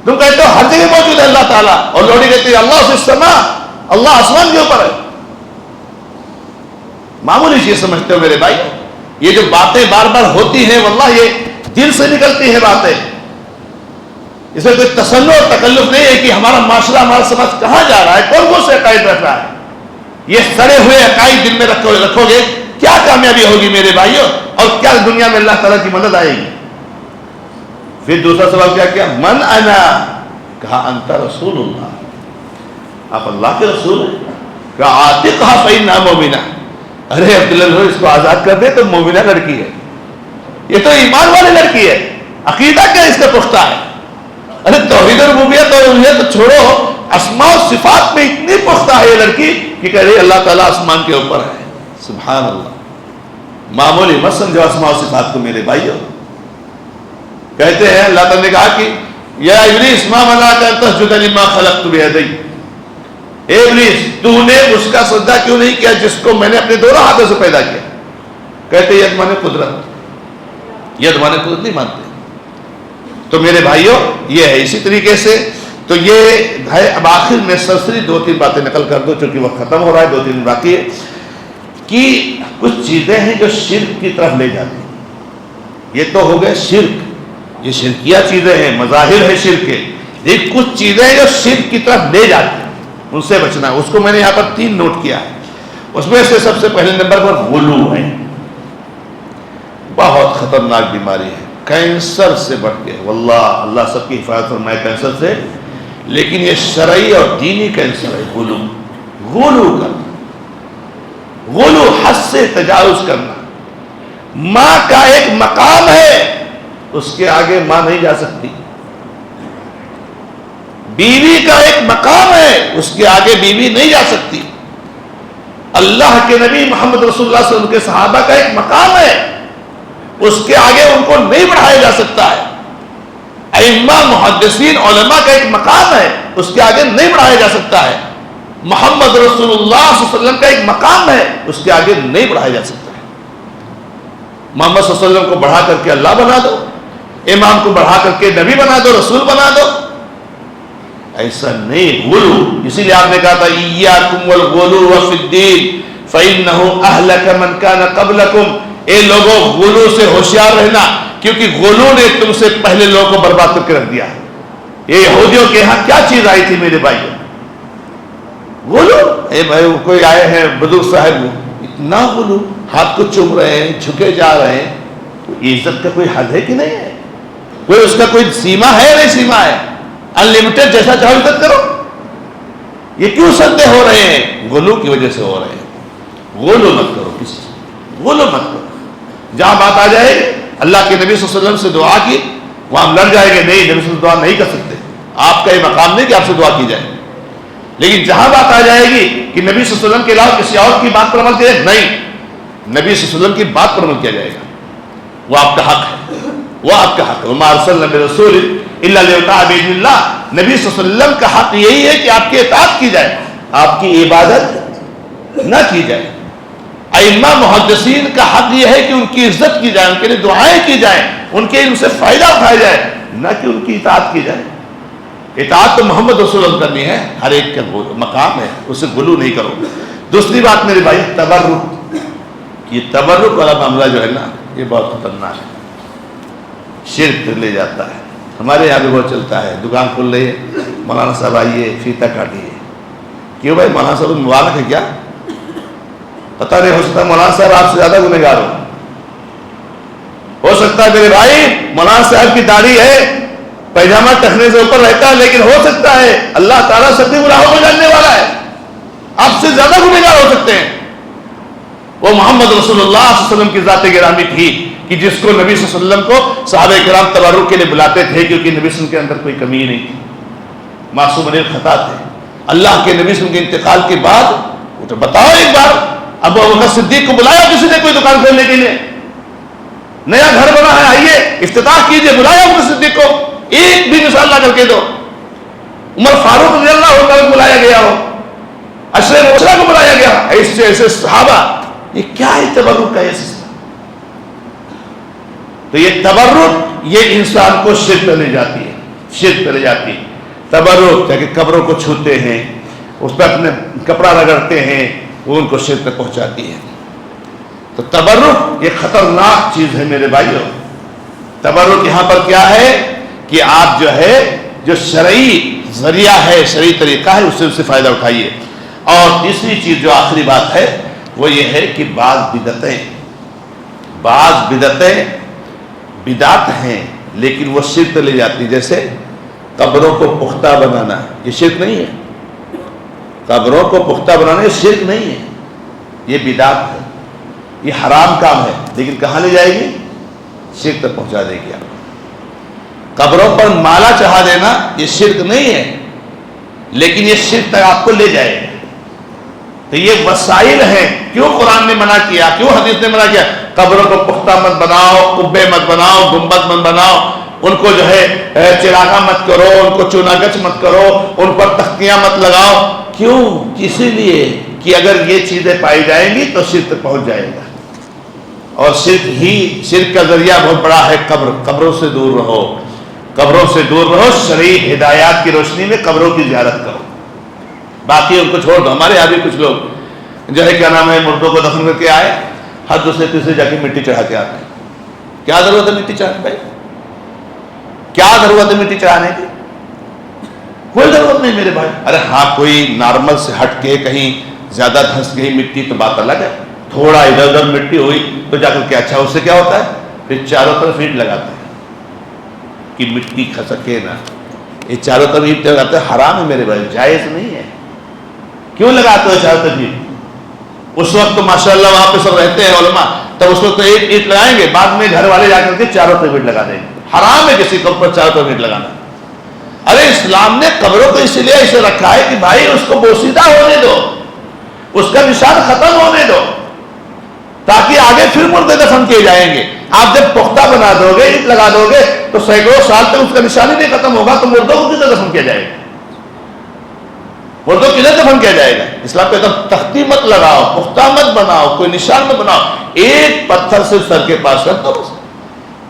تم کہتے ہو ہر جگہ موجود ہے اللہ تعالیٰ، اور لوڈی کہتی ہے اللہ فی السماء، اللہ آسمان کے اوپر ہے. معمولی چیز سمجھتے ہو میرے بھائی؟ یہ جو باتیں بار بار ہوتی ہیں واللہ یہ دل سے نکلتی ہیں باتیں، اس میں کوئی تصنع اور تکلف نہیں ہے کہ ہمارا معاشرہ، ہمارا سماج کہاں جا رہا ہے، کون کون سے عقائد رکھ رہا ہے. یہ سڑے ہوئے عقائد دل میں رکھو گے کیا کامیابی ہوگی میرے بھائیوں، اور کیا دنیا میں اللہ تعالیٰ کی مدد آئے گی. پھر دوسرا سوال کیا من انا، کہا انت رسول اللہ، آپ اللہ کے رسول ہیں. کہا عاتقھا فإنھا مومنہ، ارے عبداللہ اس کو آزاد کر دے تو مومنہ لڑکی ہے، یہ تو ایمان والی لڑکی ہے، عقیدہ کیا اس کا پختہ ہے. ارے توحید ربوبیت اور الوہیت تو چھوڑو، اسماء و صفات میں اتنی پختہ ہے یہ لڑکی کہ کہہ رہی اللہ تعالیٰ آسمان کے اوپر ہے. سبحان اللہ. معمولی مت سمجھو اسماء و صفات کو میرے بھائیوں. کہتے ہیں اللہ تعالیٰ نے کہا کہ یا ابلیس ما منعک ان تسجد لما خلقت بیدی، اے ابلیس تو نے اس کا سجدہ کیوں نہیں کیا جس کو میں نے اپنے دونوں ہاتھوں سے پیدا کیا. کہتے ید مانے قدرت، ید مانے قدرت نہیں مانتے. تو میرے بھائیوں یہ ہے. اسی طریقے سے تو یہ ہے. اب آخر میں سرسری دو تین باتیں نقل کر دو چونکہ وقت ختم ہو رہا ہے، دو تین باقی ہے. کہ کچھ چیزیں ہیں جو شرک کی طرف لے جاتی ہیں. یہ تو ہو گئے شرک، یہ شرکیہ چیزیں ہیں، مظاہر ہے شرک کے. لیکن کچھ چیزیں جو شرک کی طرف لے جاتی ہیں ان سے بچنا ہے. اس کو میں نے یہاں پر 3 نوٹ کیا ہے. اس میں سے سب سے پہلے نمبر پر غلو ہے. بہت خطرناک بیماری ہے، کینسر سے بڑھ کے. واللہ اللہ سب کی حفاظت فرمائے کینسر سے. لیکن یہ شرعی اور دینی کینسر ہے. غلو، غلو کرنا، غلو حد سے تجاوز کرنا. ماں کا ایک مقام ہے، اس کے آگے ماں نہیں جا سکتی. بیوی کا ایک مقام ہے، اس کے آگے بیوی نہیں جا سکتی. اللہ کے نبی محمد رسول اللہ صلی اللہ علیہ وسلم کے صحابہ کا ایک مقام ہے، اس کے آگے ان کو نہیں بڑھایا جا سکتا ہے. ائمہ محدثین علماء کا ایک مقام ہے، اس کے آگے نہیں بڑھایا جا سکتا ہے. محمد رسول اللہ صلی اللہ علیہ وسلم کا ایک مقام ہے، اس کے آگے نہیں بڑھایا جا سکتا ہے. محمد صلی اللہ علیہ وسلم کو بڑھا کر کے اللہ بنا دو، امام کو بڑھا کر کے نبی بنا دو، رسول بنا دو، ایسا نہیں. غلو، اسی لیے آپ نے کہا تھا ایاکم والغلو فی الدین فإنہ اہلک من کان قبلکم. اے لوگوں غلو سے ہوشیار رہنا، کیونکہ غلو نے تم سے پہلے لوگوں کو برباد کر کے رکھ دیا. یہ یہودیوں کے ہاں کیا چیز آئی تھی میرے بھائی؟ غلو. اے بھائی کوئی آئے ہیں بزرگ صاحب، اتنا غلو، ہاتھ کو چوم رہے ہیں، جھکے جا رہے ہیں. تو عزت کا کوئی حد ہے کہ نہیں ہے؟ کوئی اس کا کوئی سیما ہے؟ نہیں سیما ہے. انلمیٹڈ جیسا چاہو عزت کرو. یہ کیوں سدے ہو رہے ہیں؟ غلو کی وجہ سے ہو رہے ہیں. غلو مت کرو کسی سے، غلو مت کرو. جہاں بات آ جائے اللہ کے نبی صلی اللہ علیہ وسلم سے دعا کی، وہاں ہم لڑ جائیں گے نہیں، نبی صلی اللہ علیہ وسلم دعا نہیں کر سکتے. آپ کا یہ مقام نہیں کہ آپ سے دعا کی جائے. لیکن جہاں بات آ جائے گی کہ نبی صلی اللہ علیہ وسلم کے علاوہ کسی اور کی بات پر عمل کیا جائے، نہیں، نبی صلی اللہ علیہ وسلم کی بات پر عمل کیا جائے گا. وہ آپ کا حق ہے، وہ آپ کا حق ہے. وما ارسلنا من رسول الا لیطاع باذن اللہ. نبی صلی اللہ علیہ وسلم کا حق یہی ہے کہ آپ کی اطاعت کی جائے، آپ کی عبادت نہ کی جائے. ائمہ محدثین کا حق یہ ہے کہ ان کی عزت کی جائے، ان کے لیے دعائیں کی جائیں، ان کے علم سے فائدہ اٹھایا جائے، نہ کہ ان کی اطاعت کی جائے. اطاعت تو محمد رسول اللہ کرنی ہے، ہر ایک کا مقام ہے، اسے غلو نہیں کرو. دوسری بات میرے بھائی تبرک. یہ تبرک والا معاملہ جو ہے نا یہ بہت خطرناک ہے، شرک لے جاتا ہے. ہمارے یہاں بھی بہت چلتا ہے. دکان کھول رہی ہے، مولانا صاحب آئیے فیتہ کاٹیے. کیوں بھائی مولانا صاحب مبارک ہے کیا؟ پتہ نہیں، ہو سکتا ہے مولانا صاحب آپ سے زیادہ گنہگار ہو سکتا ہے میرے بھائی مولانا صاحب کی داڑھی ہے، پیجامہ ٹخنے سے اوپر رہتا ہے، لیکن ہو سکتا ہے اللہ تعالیٰ سب کے گناہوں کو جاننے والا ہے، آپ سے زیادہ گنہگار ہو سکتے ہیں. وہ محمد رسول اللہ صلی اللہ علیہ وسلم کی ذات گرامی تھی کہ جس کو نبی صلی اللہ علیہ وسلم کو صحابہ کرام تبرک کے لیے بلاتے تھے، کیونکہ نبی صلی اللہ علیہ وسلم کے اندر کوئی کمی نہیں تھی، معصوم الخطا تھے. اللہ کے نبی صلی اللہ علیہ وسلم کے انتقال کے بعد بتاؤ ایک بار ابو بکر صدیق کو بلایا کسی نے کوئی دکان کھولنے کے لیے؟ نیا گھر بنا ہے، آئیے افتتاح کیجئے، بلایا ابو بکر صدیق کو؟ ایک بھی مثال لا کر کے دو. عمر فاروق رضی اللہ عنہ کو بلایا گیا ہو، عشرہ مبشرہ کو بلایا گیا، ایسے ایسے صحابہ یہ کیا ہے تبرک کا یہ سسٹم؟ تو یہ تبرک یہ انسان کو شرک پہ لے جاتی ہے، شرک پہ لے جاتی ہے۔ تبرک کہ قبروں کو چھوتے ہیں، اس پہ اپنے کپڑا رگڑتے ہیں، وہ ان کو شرک پہ پہنچاتی ہے۔ تو تبرک یہ خطرناک چیز ہے میرے بھائیوں۔ تبرک یہاں پر کیا ہے کہ آپ جو ہے جو شرعی ذریعہ ہے، شرعی طریقہ ہے، اس سے فائدہ اٹھائیے۔ اور تیسری چیز جو آخری بات ہے وہ یہ ہے کہ بعض بدعتیں بدعت ہیں لیکن وہ شرک لے جاتی، جیسے قبروں کو پختہ بنانا، یہ شرک نہیں ہے۔ قبروں کو پختہ بنانا یہ شرک نہیں ہے، یہ بدعت ہے، یہ حرام کام ہے، لیکن کہاں لے جائے گی؟ شرک تک پہنچا دے گی آپ۔ قبروں پر مالا چڑھا دینا یہ شرک نہیں ہے، لیکن یہ شرک تک آپ کو لے جائے گا۔ تو یہ وسائل ہیں۔ کیوں قرآن نے منع کیا، کیوں حدیث نے منع کیا؟ قبروں کو پختہ مت بناؤ، قبے مت بناؤ، گنبد مت بناؤ، ان کو جو ہے چراغاں مت کرو، ان کو چونا گچ مت کرو، ان پر تختیاں مت لگاؤ۔ کیوں؟ اسی لیے کہ اگر یہ چیزیں پائی جائیں گی تو شرک تک پہنچ جائے گا، اور شرک کا ذریعہ بہت بڑا ہے قبروں سے دور رہو، قبروں سے دور رہو، شرعی ہدایات کی روشنی میں قبروں کی زیارت کرو، باقی ان کو چھوڑ دو۔ ہمارے یہاں بھی کچھ لوگ جو ہے کیا نام ہے مردوں کو دفن کر کے آئے، ہر دوسرے تیسرے جا کے مٹی چڑھا کے آتے ہیں۔ کیا ضرورت ہے مٹی چڑھانے بھائی؟ کیا ضرورت ہے مٹی چڑھانے کی؟ کوئی ضرورت نہیں میرے بھائی۔ ارے ہاں کوئی نارمل سے ہٹ کے کہیں زیادہ دھنس گئی مٹی تو بات الگ ہے، تھوڑا ادھر ادھر مٹی ہوئی تو جا کر کے اچھا، اس سے کیا ہوتا ہے؟ پھر چاروں طرف اینٹ لگاتے ہیں کہ مٹی کھسکے نہ، یہ چاروں طرف اینٹ لگاتے ہیں، حرام ہے میرے بھائی، جائز نہیں ہے۔ کیوں لگاتے ہو چاروں طرف اینٹ؟ اس وقت تو ماشاءاللہ وہاں پہ سب رہتے ہیں علماء، تب اس وقت ایک اینٹ لگائیں گے، بعد میں گھر والے جا کر کے چاروں طرف اینٹ لگا دیں گے۔ حرام ہے کسی کے اوپر چاروں طرف اینٹ لگانا۔ ارے اسلام نے قبروں کو اس لیے اسے رکھا ہے کہ بھائی اس کو بوسیدہ ہونے دو، اس کا نشان ختم ہونے دو، تاکہ آگے پھر مردے دفن کیے جائیں گے۔ آپ جب پختہ بنا دو گے، اینٹ لگا دو گے تو سینکڑوں سال تک اس کا نشان ہی نہیں ختم ہوگا، تو مردوں کو کدھر دفن کیا جائے گا؟ مردوں کدھر دفن کیا جائے گا؟ اسلام کہتا ہے تختی مت لگاؤ، پختہ مت بناؤ، کوئی نشان مت بناؤ، ایک پتھر سے سر کے پاس رکھ دو بس۔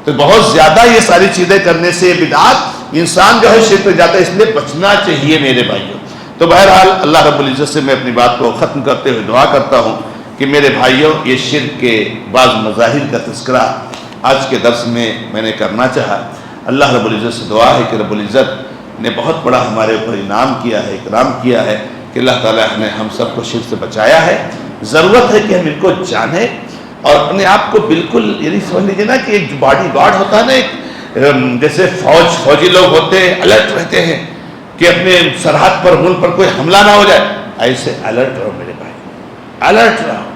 تو بہت زیادہ یہ ساری چیزیں کرنے سے بدعات انسان جو ہے شرک پہ جاتا ہے، اس لیے بچنا چاہیے میرے بھائیوں۔ تو بہرحال اللہ رب العزت سے میں اپنی بات کو ختم کرتے ہوئے دعا کرتا ہوں کہ میرے بھائیوں یہ شرک کے بعض مظاہر کا تذکرہ آج کے درس میں نے کرنا چاہا۔ اللہ رب العزت سے دعا ہے کہ رب العزت نے بہت بڑا ہمارے اوپر انعام کیا ہے، اکرام کیا ہے کہ اللہ تعالیٰ نے ہم سب کو شرک سے بچایا ہے۔ ضرورت ہے کہ ہم ان کو جانیں اور اپنے آپ کو بالکل یعنی سمجھ لیجیے نا کہ ایک باڈی گارڈ ہوتا ہے نا، ایک جیسے فوجی لوگ ہوتے ہیں، الرٹ رہتے ہیں کہ اپنے سرحد پر ملک پر کوئی حملہ نہ ہو جائے، ایسے الرٹ رہو میرے بھائی، الرٹ رہو۔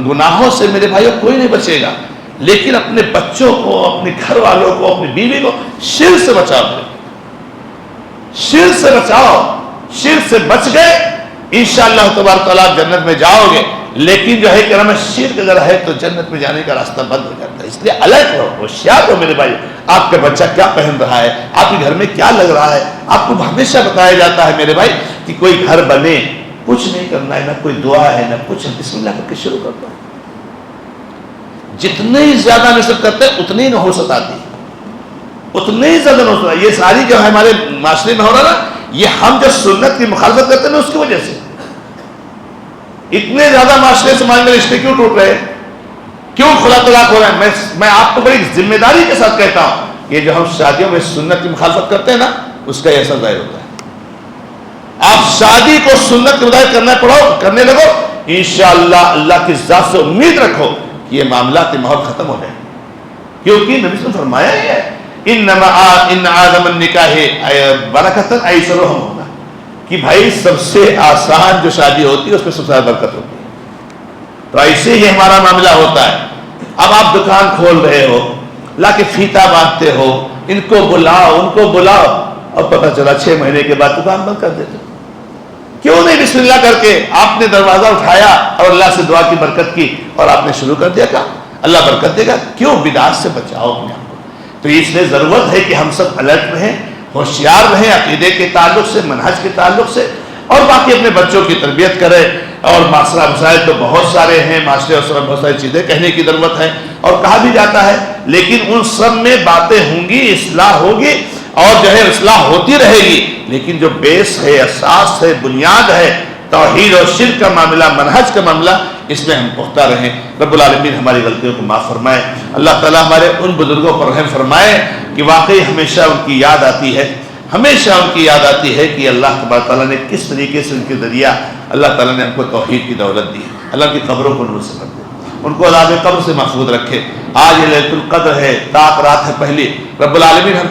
گناہوں سے میرے بھائیوں کوئی نہیں بچے گا، لیکن اپنے بچوں کو، اپنے گھر والوں کو، اپنی بیوی کو شرک سے بچاؤ، شرک سے بچاؤ۔ شرک سے بچ گئے انشاءاللہ تبارک تعالیٰ جنت میں جاؤ گے، لیکن جو ہے کہ ہمیں شرک اگر ہے تو جنت میں جانے کا راستہ بند ہو جاتا ہے۔ اس لیے الرٹ رہو، ہوشیار رہو میرے بھائی۔ آپ کا بچہ کیا پہن رہا ہے، آپ کے گھر میں کیا لگ رہا ہے، آپ کو ہمیشہ بتایا جاتا ہے میرے بھائی کہ کوئی گھر بنے، کچھ نہیں کرنا ہے، نہ کوئی دعا ہے نہ کچھ، بسم اللہ کر کے شروع کرتا ہے۔ جتنے زیادہ نصب کرتے ہیں اتنی نحوست آتی ہے، اتنے ہی زیادہ نحوست آتی ہے۔ یہ ساری جو ہمارے معاشرے میں ہو رہا نا، یہ ہم جو سنت کی مخالفت کرتے ہیں نا اس کی وجہ سے اتنے زیادہ معاشرے سے ہمارے رشتے کیوں ٹوٹ رہے ہیں، کیوں کھلا طلاق ہو رہا ہے۔ میں آپ کو بڑی ذمہ داری کے ساتھ کہتا ہوں، یہ جو ہم شادیوں میں سنت کی مخالفت کرتے ہیں نا اس کا یہ اثر ظاہر ہوتا ہے۔ آپ شادی کو سنت کے مطابق کرنے لگو، انشاءاللہ اللہ کی ذات سے امید رکھو کہ یہ معاملات ماحول ختم ہو جائے، کیونکہ نبی صلی اللہ علیہ وسلم نے فرمایا ہے ان اعظم النکاح برکۃ ایسرہما، کہ بھائی سب سے آسان جو شادی ہوتی ہے اس میں سب سے زیادہ برکت ہوتی ہے۔ تو ایسے ہی ہمارا معاملہ ہوتا ہے۔ اب آپ دکان کھول رہے ہو، لا کے فیتا باندھتے ہو، ان کو بلاؤ ان کو بلاؤ، اور پتہ چلا 6 مہینے کے بعد دکان بند کر دیتے۔ کیوں نہیں بسم اللہ کر کے آپ نے دروازہ اٹھایا اور اللہ سے دعا کی برکت کی اور آپ نے شروع کر دیا کام، اللہ برکت دے گا۔ کیوں؟ بدعات سے بچاؤ اپنے آپ کو۔ تو اس لیے ضرورت ہے کہ ہم سب الرٹ رہیں، ہوشیار رہیں، عقیدے کے تعلق سے، منہج کے تعلق سے، اور باقی اپنے بچوں کی تربیت کریں۔ اور معاشرہ مسائل تو بہت سارے ہیں، معاشرے اور بہت ساری چیزیں کہنے کی ضرورت ہے اور کہا بھی جاتا ہے، لیکن ان سب میں باتیں ہوں گی، اصلاح ہوگی اور جو ہے اصلاح ہوتی رہے گی، لیکن جو بیس ہے، اساس ہے، بنیاد ہے، توحید اور شرک کا معاملہ، منہج کا معاملہ، اس میں ہم پختہ رہیں۔ رب العالمین ہماری غلطیوں کو معاف فرمائے، اللہ تعالیٰ ہمارے ان بزرگوں پر رحم فرمائے کہ واقعی ہمیشہ ان کی یاد آتی ہے، ہمیشہ ان کی یاد آتی ہے کہ اللہ تبارک تعالیٰ نے کس طریقے سے ان کے ذریعہ اللہ تعالیٰ نے ہم کو توحید کی دولت دی، اللہ کی قبروں کو نور سے بھر دے، ان کو عذاب قبر سے محفوظ رکھے۔ آج یہ لیلۃ القدر ہے، طاق رات ہے پہلی، رب العالمین ہم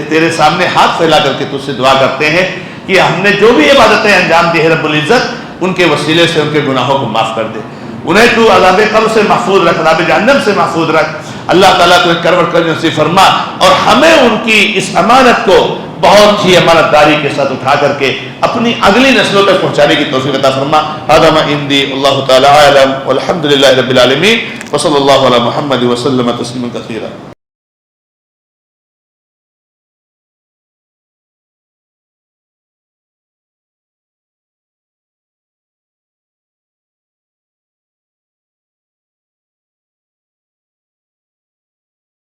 تیرے سامنے ہاتھ پھیلا کر کے تجھ سے دعا کرتے ہیں کہ ہم نے جو بھی عبادتیں انجام دی ہے رب العزت ان کے وسیلے سے ان کے گناہوں کو معاف کر دے، انہیں تو عذاب قبر سے محفوظ رکھ، عذاب جہنم سے محفوظ رکھ، اللہ تعالیٰ تو کروٹ کر نصیب فرما، اور ہمیں ان کی اس امانت کو بہت ہی امانت داری کے ساتھ اٹھا کر کے اپنی اگلی نسلوں تک پہنچانے کی توفیق عطا فرما۔ ھذا ما عندی، اللہ تعالیٰ اعلم، والحمد للہ رب العالمین، وصلی اللہ علی محمد وسلم تسلیما کثیرا۔